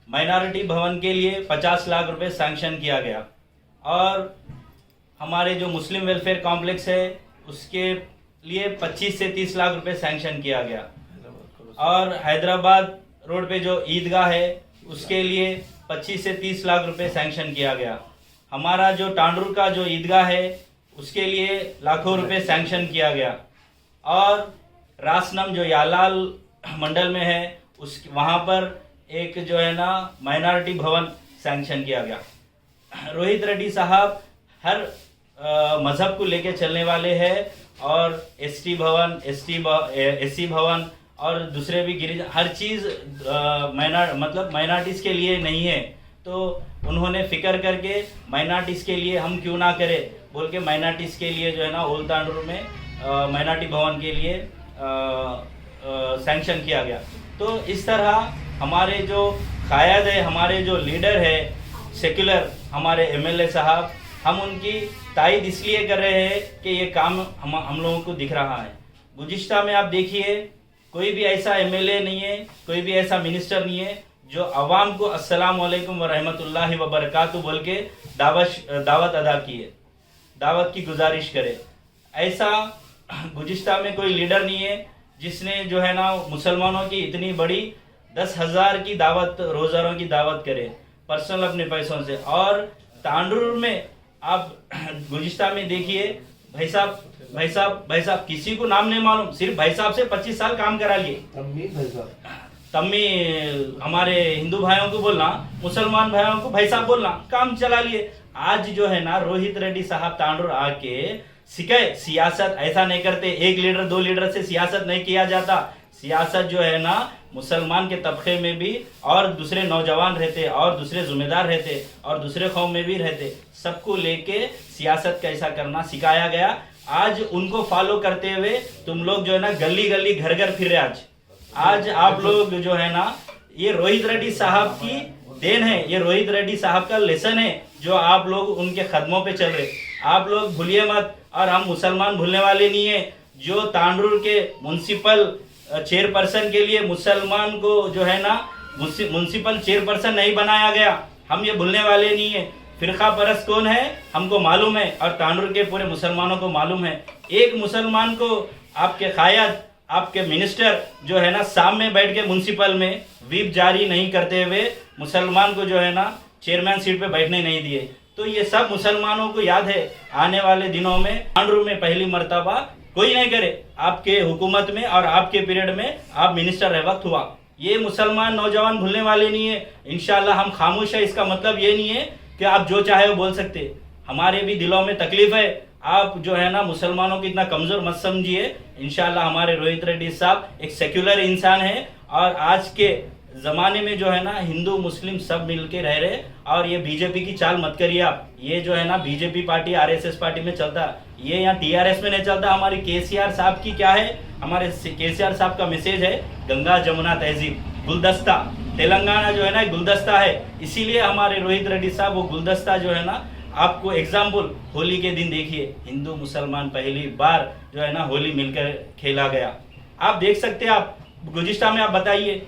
Speaker 10: माइनॉरिटी भवन के लिए 50 लाख रुपए सैंक्शन किया गया। और हमारे जो मुस्लिम वेलफेयर कॉम्प्लेक्स है उसके लिए 25 से 30 लाख रुपए सैंक्शन किया गया। और हैदराबाद रोड पे जो ईदगाह है उसके लिए 25 से 30 लाख रुपए सैंक्शन किया गया। हमारा जो तांडूर का जो ईदगाह है उसके लिए लाखों रुपए सैंक्शन किया गया। और रासनम जो यालाल मंडल में है वहाँ पर एक जो है ना माइनॉरिटी भवन सैंक्शन किया गया। रोहित रेड्डी साहब हर मज़हब को लेके चलने वाले हैं और एसटी भवन, एससी भवन और दूसरे भी गिरिजन, हर चीज़ माइनॉरिटीज़ के लिए नहीं है। तो उन्होंने फिक्र करके माइनॉरिटीज़ के लिए हम क्यों ना करें बोल के माइनॉरिटीज़ के लिए जो है ना ओल्ड तांडूर में माइनॉरिटी भवन के लिए सैंक्शन किया गया। तो इस तरह हमारे जो कायद है, हमारे जो लीडर है सेक्युलर, हमारे एमएलए साहब, हम उनकी तारीफ इसलिए कर रहे हैं कि ये काम हम लोगों को दिख रहा है। गुज़िश्ता में आप देखिए कोई भी ऐसा एमएलए नहीं है, कोई भी ऐसा मिनिस्टर नहीं है जो अवाम को अस्सलाम वालेकुम व रहमतुल्लाहि व बरकातहू बोल के दावत अदा किए, दावत की गुजारिश करे। ऐसा गुज़िश्ता में कोई लीडर नहीं है जिसने जो है ना मुसलमानों की इतनी बड़ी 10,000 की दावत, रोज़ारों की दावत करे पर्सनल अपने पैसों से। और तांडूर में आप गुज़िश्ता में देखिए भाई साहब किसी को नाम नहीं मालूम, सिर्फ भाई साहब से 25 साल काम करा लिए। तम्मी हमारे हिंदू भाइयों को बोलना, मुसलमान भाइयों को भाई साहब बोलना, काम चला लिए। आज जो है ना रोहित रेड्डी साहब तांडूर आके सिखाए सियासत ऐसा नहीं करते, एक लीडर दो लीडर से सियासत नहीं किया जाता। सियासत जो है ना मुसलमान के तबके में भी और दूसरे नौजवान रहते और दूसरे जिम्मेदार रहते और दूसरे कौम में भी रहते, सबको लेके सियासत कैसा करना सिखाया गया। आज उनको फॉलो करते हुए तुम लोग जो है ना गली गली घर घर फिर रहे। आज आप लोग जो है ना, ये रोहित रेड्डी साहब की देन है, ये रोहित रेड्डी साहब का लेसन है जो आप लोग उनके कदमों पे चल रहे। आप लोग भूलिए मत, और हम मुसलमान भूलने वाले नहीं है। जो तांडूर के म्युनिसिपल चेयरपर्सन के लिए मुसलमान को जो है ना म्युनिसिपल चेयरपर्सन नहीं बनाया गया, हम ये भूलने वाले नहीं है। फिरका परस्त कौन है हमको मालूम है और तांडूर के पूरे मुसलमानों को मालूम है। एक मुसलमान को आपके कायद, आपके मिनिस्टर जो है ना सामने बैठ के म्युनिसिपल में व्हिप जारी नहीं करते हुए मुसलमान को जो है ना चेयरमैन सीट पे बैठने नहीं दिए। तो ये सब मुसलमानों को याद है। आने वाले दिनों में तांडूर में पहली मर्तबा कोई नहीं करे, आपके हुकूमत में और आपके पीरियड में आप मिनिस्टर रह वक्त हुआ। ये मुसलमान नौजवान भूलने वाले नहीं है। इंशाल्लाह हम खामोश है, इसका मतलब ये नहीं है कि आप जो चाहे वो बोल सकते। हमारे भी दिलों में तकलीफ है, आप जो है ना मुसलमानों को इतना कमज़ोर मत समझिए। इंशाल्लाह हमारे रोहित रेड्डी साहब एक सेक्युलर इंसान है और आज के ज़माने में जो है ना हिंदू मुस्लिम सब मिल के रह रहे। और ये बीजेपी की चाल मत करिए आप। ये जो है ना बीजेपी पार्टी आरएसएस पार्टी में चलता, ये यहाँ टीआरएस में नहीं चलता। हमारी केसीआर साहब की क्या है, हमारे केसीआर साहब का मैसेज है गंगा जमुना तहजीब गुलदस्ता। तेलंगाना जो है ना गुलदस्ता है, इसीलिए हमारे रोहित रेड्डी साहब वो गुलदस्ता जो है ना, आपको एग्जाम्पल होली के दिन देखिए हिंदू मुसलमान पहली बार जो है ना होली मिलकर खेला गया। आप देख सकते हैं। आप गुज़िश्ता में आप बताइए,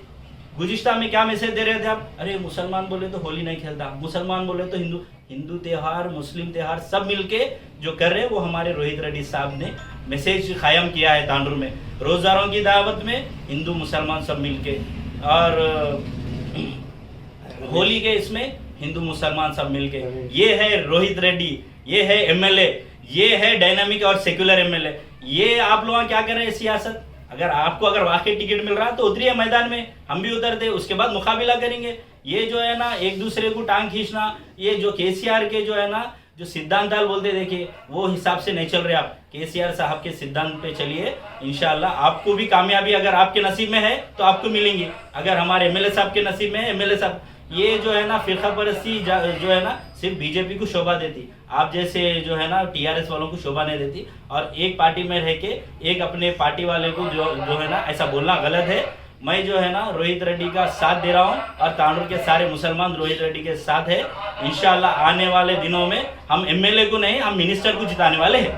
Speaker 10: गुज़िश्ता में क्या मैसेज दे रहे थे आप? अरे मुसलमान बोले तो होली नहीं खेलता, मुसलमान बोले तो हिंदू त्यौहार मुस्लिम त्यौहार सब मिलके जो कर रहे हैं, वो हमारे रोहित रेड्डी साहब ने मैसेज कायम किया है। तांडूर में रोज़ारों की दावत में हिंदू मुसलमान सब मिलके, और होली के इसमें हिंदू मुसलमान सब मिलके। ये है रोहित रेड्डी, ये है एमएलए, ये है डायनामिक और सेक्युलर एमएलए। ये आप लोग क्या कर रहे हैं सियासत? अगर वाकई टिकट मिल रहा तो उतरिए मैदान में, हम भी उतरते, उसके बाद मुकाबला करेंगे। ये जो है ना एक दूसरे को टांग खींचना, ये जो केसीआर के जो है ना जो सिद्धांताल बोलते, देखिए वो हिसाब से नहीं चल रहे आप। केसीआर साहब के सिद्धांत पे चलिए, इंशाल्लाह आपको भी कामयाबी अगर आपके नसीब में है तो आपको मिलेंगी। अगर हमारे एमएलए साहब के नसीब में है, एमएलए साहब ये जो है ना फिरका परस्ती जो है ना सिर्फ बीजेपी को शोभा देती, आप जैसे जो है ना टीआरएस वालों को शोभा नहीं देती। और एक पार्टी में रह के एक अपने पार्टी वाले को जो है ना ऐसा बोलना गलत है। मैं जो है ना रोहित रेड्डी का साथ दे रहा हूँ और तांडूर के सारे मुसलमान रोहित रेड्डी के साथ है। इंशाल्लाह आने वाले दिनों में हम एमएलए को नहीं, हम मिनिस्टर को जिताने वाले हैं।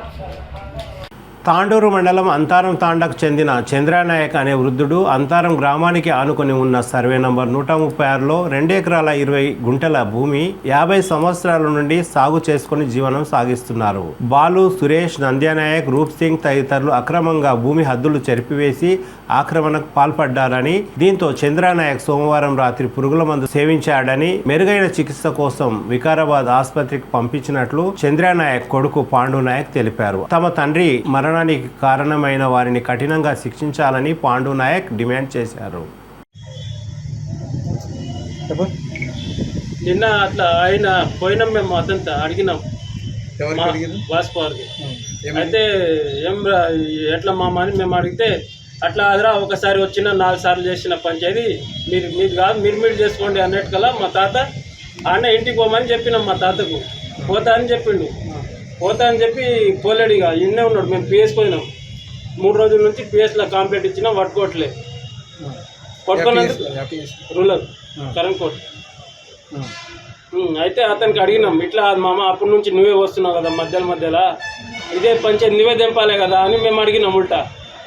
Speaker 1: తాండూరు మండలం అంతారం తాండాకు చెందిన చంద్రనాయక్ అనే వృద్ధుడు అంతారం గ్రామానికి ఆనుకొని ఉన్న సర్వే నంబర్ 136లో 2 ఎకరాల 20 గుంటల భూమి 50 సంవత్సరాల నుండి సాగు చేసుకుని జీవనం సాగిస్తున్నారు. బాలు, సురేష్, నంద్యానాయక్, రూప్ సింగ్ తదితరులు అక్రమంగా భూమి హద్దులు చెరిపివేసి ఆక్రమణకు పాల్పడ్డారని, దీంతో చంద్రనాయక్ సోమవారం రాత్రి పురుగుల మందు సేవించాడని మెరుగైన చికిత్స కోసం వికారాబాద్ ఆసుపత్రికి పంపించినట్లు చంద్రనాయక్ కొడుకు పాండు నాయక్ తెలిపారు. తమ తండ్రి మరణానికి కారణమైన వారిని కఠినంగా శిక్షించాలని పాండు నాయక్ డిమాండ్ చేశారు.
Speaker 11: నిన్న అట్లా ఆయన పోయినాం, మేము అదంతా అడిగినాం వాసుపవర్కి. అయితే ఏం ఎట్లా మామ అని మేము అడిగితే, అట్లా అదరా ఒకసారి వచ్చిన 4 సార్లు చేసిన పంచాయతీ మీరు కాదు మీరు చేసుకోండి అన్నట్టుకల్లా మా తాత ఆయన ఇంటికి పోమని చెప్పినాం. మా తాతకు పోతా అని చెప్పిండు. పోతా అని చెప్పి పోలేడు. ఇక ఇన్నే ఉన్నాడు. మేము పిఎస్ పోయినాం. 3 రోజుల నుంచి పిఎస్లో కాంప్లైంట్ ఇచ్చినా పట్టుకోవట్లే. పట్టుకోలేదు రూరల్ కరెంట్ కోర్ట్. అయితే అతనికి అడిగినాం, ఇట్లా మామ అప్పటి నుంచి నువ్వే వస్తున్నావు కదా మధ్యలో ఇదే పంచాయతీ నువ్వే దింపాలే కదా అని మేము అడిగినాం ఉల్టా.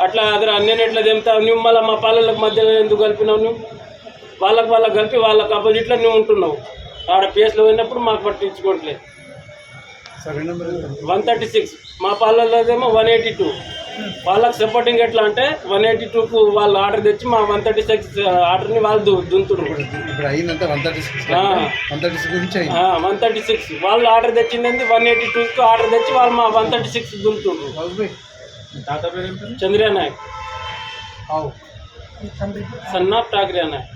Speaker 11: అట్లా అదరా నేను ఎట్లా దింపుతావు, నువ్వు మళ్ళీ మా పాలలకు మధ్యలో ఎందుకు కలిపినావు, నువ్వు వాళ్ళకు కలిపి వాళ్ళకి అపోజిట్లో నువ్వు ఉంటున్నావు. ఆడ పిఎస్లో పోయినప్పుడు మాకు పట్టించుకోవట్లేదు. 136 మా పాలలోదేమో 182. వాళ్ళకి సపోర్టింగ్ ఎట్లా అంటే 182కు వాళ్ళు ఆర్డర్ తెచ్చి మా 136 ఆర్డర్ని వాళ్ళు దుంతున్నారు. 136 వాళ్ళు ఆర్డర్ తెచ్చింది 182కు ఆర్డర్ తెచ్చి వాళ్ళు మా 136 దుంతున్నారు. చంద్రియా నాయక్, సన్ ఆఫ్ టాకరియా నాయక్.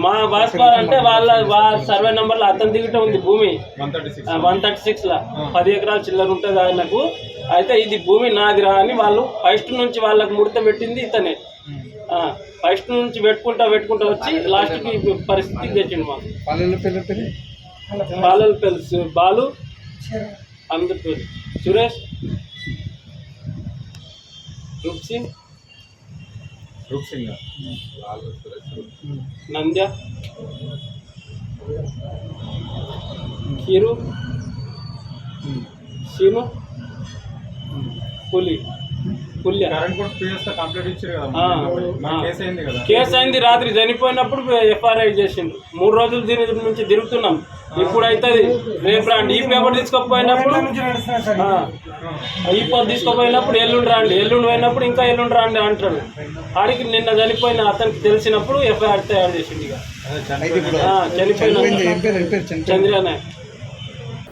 Speaker 11: మా వాస్ పవర్ అంటే వాళ్ళ సర్వే నెంబర్లో అతని దిగిట ఉంది భూమి 136లో 10 ఎకరాలు చిల్లర ఉంటుంది ఆయనకు. అయితే ఇది భూమి నాదిరా అని వాళ్ళు ఫస్ట్ నుంచి వాళ్ళకు ముడత పెట్టింది ఇతనే. ఫస్ట్ నుంచి పెట్టుకుంటా వచ్చి లాస్ట్కి పరిస్థితికి తెచ్చిండు. మాకు పాలల పెళ్లి బాలు, అందరి పేరు సురేష్, రూప్ సింగ్, నంద్య, కీరు, సీను, కేసు అయింది. రాత్రి చనిపోయినప్పుడు ఎఫ్ఐఆర్ చేసిండు. 3 రోజులు దీని నుంచి తిరుగుతున్నాం. ఇప్పుడు అవుతుంది రేపు రండి. ఈ పేపర్ తీసుకోకపోయినప్పుడు ఈ పొద్దు తీసుకోపోయినప్పుడు ఎల్లుండి రండి, ఎల్లుండి పోయినప్పుడు ఇంకా ఎల్లుండి రండి అంటాడు. ఆడికి నిన్న చనిపోయిన అతనికి తెలిసినప్పుడు ఎఫ్ఐఆర్ తయారు చేసిండు. ఇక చనిపోయిన చంద్రియా నాయక్.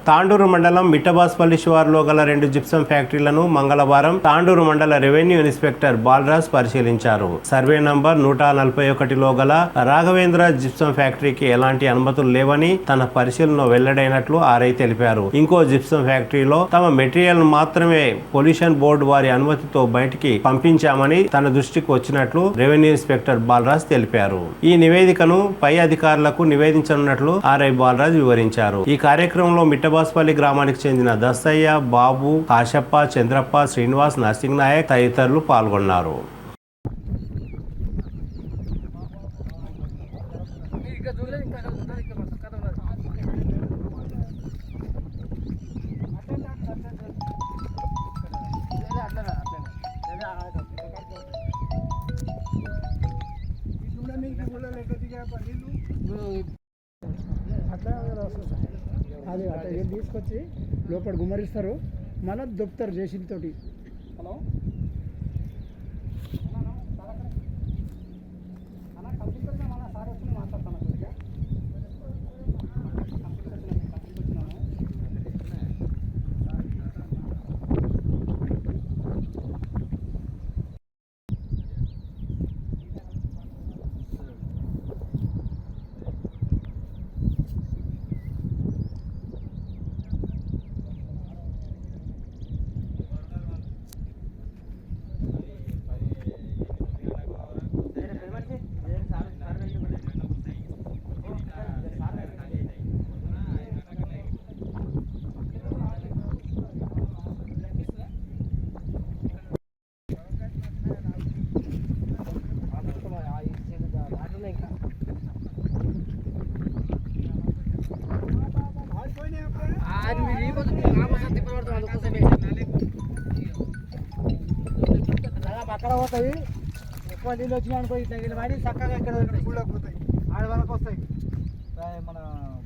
Speaker 1: తాండూరు మండలం మిట్టబాస్పల్లి శివారులో గల 2 జిప్సం ఫ్యాక్టరీలను మంగళవారం తాండూరు మండల రెవెన్యూ ఇన్స్పెక్టర్ బాలరాజ్ పరిశీలించారు. సర్వే నంబర్ 141లో గల రాఘవేంద్ర జిప్సం ఫ్యాక్టరీకి ఎలాంటి అనుమతులు లేవని తన పరిశీలనలో వెల్లడైనట్లు ఆర్ఐ తెలిపారు. ఇంకో జిప్సం ఫ్యాక్టరీలో తమ మెటీరియల్ మాత్రమే పొల్యూషన్ బోర్డు వారి అనుమతితో బయటికి పంపించామని తన దృష్టికి వచ్చినట్లు రెవెన్యూ ఇన్స్పెక్టర్ బాలరాజ్ తెలిపారు. ఈ నివేదికను పై అధికారులకు నివేదించనున్నట్లు ఆర్ఐ బాలరాజ్ వివరించారు. ఈ కార్యక్రమంలో మిట్టబాస్పల్లి గ్రామానికి చెందిన దస్తయ్య, బాబు, కాశప్ప, చంద్రప్ప, శ్రీనివాస్, నర్సింగ్ నాయక్ తదితరులు పాల్గొన్నారు.
Speaker 5: అది అట్లా ఏం తీసుకొచ్చి లోపల గుమ్మరిస్తారు, మళ్ళీ దొప్పుతారు జేసీబీ తోటి. హలో సార్ వచ్చి మాట్లాడతాను. అక్కడ పోతాయి ఎక్కువ నీళ్ళు వచ్చినాయి అనుకో, ఇట్లా వీళ్ళు పడి చక్కగా ఇక్కడ ఊళ్ళోకి పోతాయి, ఆడి వరకు వస్తాయి. మన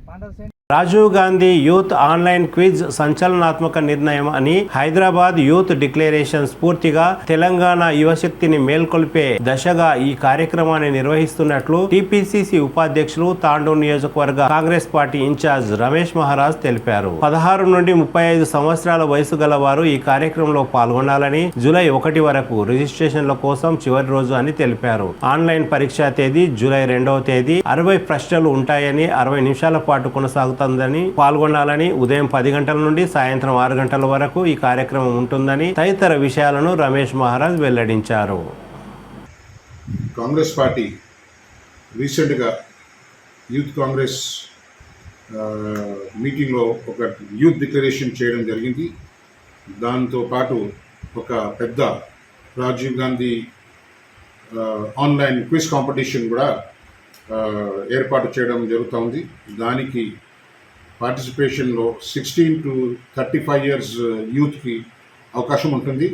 Speaker 5: Pandava Sena
Speaker 1: Rajiv Gandhi youth online quiz సంచలనాత్మక నిర్ణయం అని హైదరాబాద్ యూత్ డిక్లరేషన్ స్ఫూర్తిగా తెలంగాణ యువశక్తిని మేల్కొల్పే దశగా ఈ కార్యక్రమాన్ని నిర్వహిస్తున్నట్లు టిపిసిసి ఉపాధ్యక్షులు తాండూరు నియోజకవర్గ కాంగ్రెస్ పార్టీ ఇన్ఛార్జ్ రమేష్ మహారాజ్ తెలిపారు. 16 నుండి 35 సంవత్సరాల వయసు గల వారు ఈ కార్యక్రమంలో పాల్గొనాలని, జూలై 1 వరకు రిజిస్ట్రేషన్ల కోసం చివరి రోజు అని తెలిపారు. ఆన్లైన్ పరీక్షా తేదీ జూలై 2వ తేదీ. 60 ప్రశ్నలు ఉంటాయని, 60 నిమిషాల పాటు కొనసాగుతాయి. పాల్గొనాలని, ఉదయం 10 గంటల నుండి సాయంత్రం 6 గంటల వరకు ఈ కార్యక్రమం ఉంటుందని తదితర విషయాలను రమేష్ మహారాజ్ వెల్లడించారు.
Speaker 12: కాంగ్రెస్ పార్టీ రీసెంట్గా యూత్ కాంగ్రెస్ మీటింగ్లో ఒక యూత్ డిక్లరేషన్ చేయడం జరిగింది. దాంతో పాటు ఒక పెద్ద Rajiv Gandhi online quiz competition కూడా ఏర్పాటు చేయడం జరుగుతుంది. దానికి పార్టిసిపేషన్లో 16 to 35 ఇయర్స్ యూత్కి అవకాశం ఉంటుంది.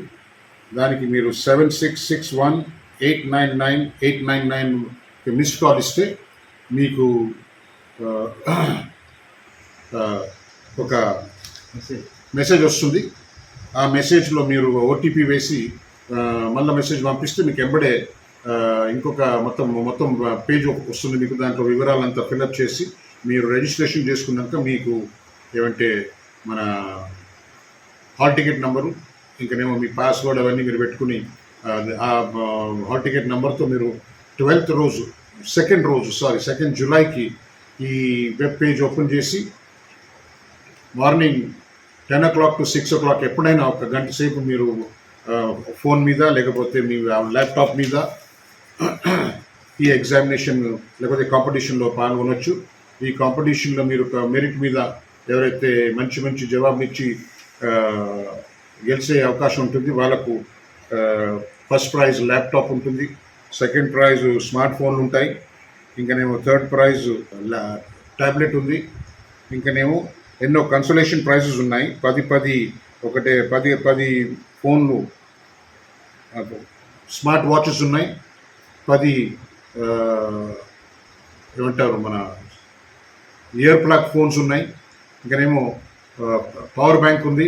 Speaker 12: దానికి మీరు 7661899899 మిస్డ్ కాల్ ఇస్తే మీకు ఒక మెసేజ్ వస్తుంది. ఆ మెసేజ్లో మీరు ఓటీపీ వేసి మళ్ళీ మెసేజ్ పంపిస్తే మీకు ఎంబడే ఇంకొక మొత్తం పేజ్ వస్తుంది. మీకు దాంట్లో వివరాలంతా ఫిల్అప్ చేసి మీరు రిజిస్ట్రేషన్ చేసుకున్నాక మీకు ఏమంటే మన హాల్ టికెట్ నెంబరు ఇంకనేమో మీ పాస్వర్డ్ అవన్నీ మీరు పెట్టుకుని ఆ హాల్ టికెట్ నెంబర్తో మీరు 12th రోజు 2nd జూలైకి ఈ వెబ్ పేజ్ ఓపెన్ చేసి మార్నింగ్ 10 o'clock to 6 o'clock ఎప్పుడైనా ఒక గంట సేపు మీరు ఫోన్ మీద లేకపోతే మీ ల్యాప్టాప్ మీద ఈ ఎగ్జామినేషన్ లేకపోతే కాంపిటీషన్లో పాల్గొనవచ్చు. ఈ కాంపిటీషన్లో మీరు మెరిట్ మీద ఎవరైతే మంచి జవాబునిచ్చి గెలిచే అవకాశం ఉంటుంది వాళ్ళకు ఫస్ట్ ప్రైజ్ ల్యాప్టాప్ ఉంటుంది, సెకండ్ ప్రైజ్ స్మార్ట్ ఫోన్లు ఉంటాయి, ఇంకనేమో థర్డ్ ప్రైజ్ ట్యాబ్లెట్ ఉంది, ఇంకనేమో ఎన్నో కన్సోలేషన్ ప్రైజెస్ ఉన్నాయి. 10 ఫోన్లు స్మార్ట్ వాచెస్ ఉన్నాయి, 10 ఏమంటారు మన ఇయర్ ప్లగ్ ఫోన్స్ ఉన్నాయి, ఇంకనేమో పవర్ బ్యాంక్ ఉంది.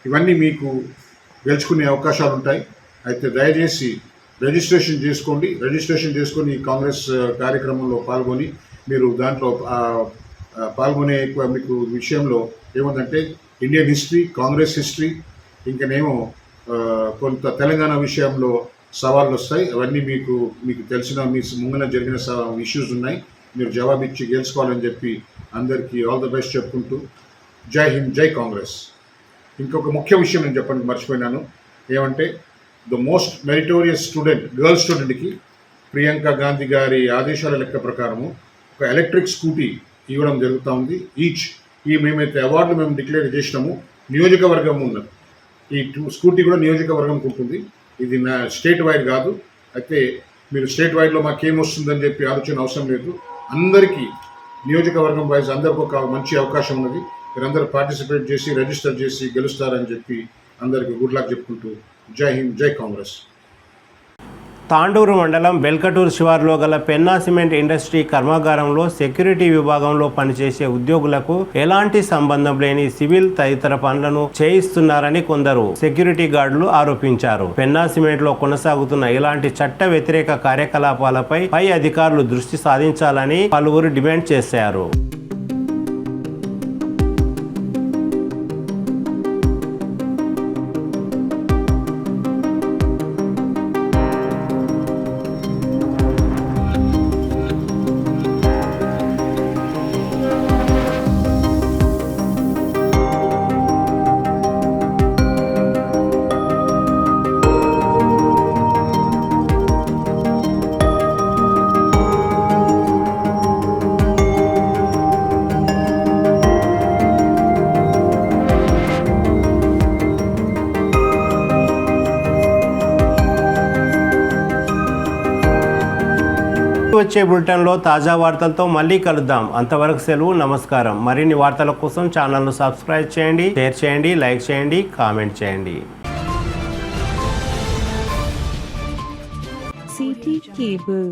Speaker 12: ఇవన్నీ మీకు గెలుచుకునే అవకాశాలు ఉంటాయి. అయితే దయచేసి రిజిస్ట్రేషన్ చేసుకొని ఈ కాంగ్రెస్ కార్యక్రమంలో పాల్గొని మీరు దాంట్లో పాల్గొనే మీకు విషయంలో ఏముందంటే ఇండియన్ హిస్టరీ, కాంగ్రెస్ హిస్టరీ, ఇంకనేమో కొంత తెలంగాణ విషయంలో సవాళ్ళు వస్తాయి. అవన్నీ మీకు తెలిసిన మీ ముంగన జరిగిన ఇష్యూస్ ఉన్నాయి. మీరు జవాబిచ్చి గెలుచుకోవాలని చెప్పి అందరికీ ఆల్ ద బెస్ట్ చెప్పుకుంటూ జై హింద్, జై కాంగ్రెస్. ఇంకొక ముఖ్య విషయం నేను చెప్పడానికి మర్చిపోయినాను. ఏమంటే the most meritorious student, girl స్టూడెంట్కి ప్రియాంక గాంధీ గారి ఆదేశాల లెక్క ప్రకారము ఒక ఎలక్ట్రిక్ స్కూటీ ఇవ్వడం జరుగుతూ ఉంది. మేమైతే అవార్డులు మేము డిక్లేర్ చేసినాము, నియోజకవర్గం ఉన్నది. ఈ స్కూటీ కూడా నియోజకవర్గంకి ఉంటుంది. ఇది నా స్టేట్ వైడ్ కాదు. అయితే మీరు స్టేట్ వైడ్లో మాకేమొస్తుందని చెప్పి ఆలోచన అవసరం లేదు. అందరికీ నియోజకవర్గం వైజ్ అందరికీ ఒక మంచి అవకాశం ఉన్నది. మీరందరూ పార్టిసిపేట్ చేసి రిజిస్టర్ చేసి గెలుస్తారని చెప్పి అందరికీ గుడ్ లక్ చెప్పుకుంటూ జై హింద్, జై కాంగ్రెస్.
Speaker 1: తాండూరు మండలం బెల్కటూరు శివారులో గల పెన్నా సిమెంట్ ఇండస్ట్రీ కర్మాగారంలో సెక్యూరిటీ విభాగంలో పనిచేసే ఉద్యోగులకు ఎలాంటి సంబంధం లేని సివిల్ తదితర పనులను చేయిస్తున్నారని కొందరు సెక్యూరిటీ గార్డులు ఆరోపించారు. పెన్నా సిమెంట్ లో కొనసాగుతున్న ఇలాంటి చట్ట వ్యతిరేక కార్యకలాపాలపై పై అధికారులు దృష్టి సాధించాలని పలువురు డిమాండ్ చేశారు. వచ్చే బులెటిన్లో తాజా వార్తలతో మళ్ళీ కలుద్దాం. అంతవరకు సెలవు, నమస్కారం. మరిన్ని వార్తల కోసం ఛానల్ను సబ్స్క్రైబ్ చేయండి, షేర్ చేయండి, లైక్ చేయండి, కామెంట్ చేయండి.
Speaker 13: City cable.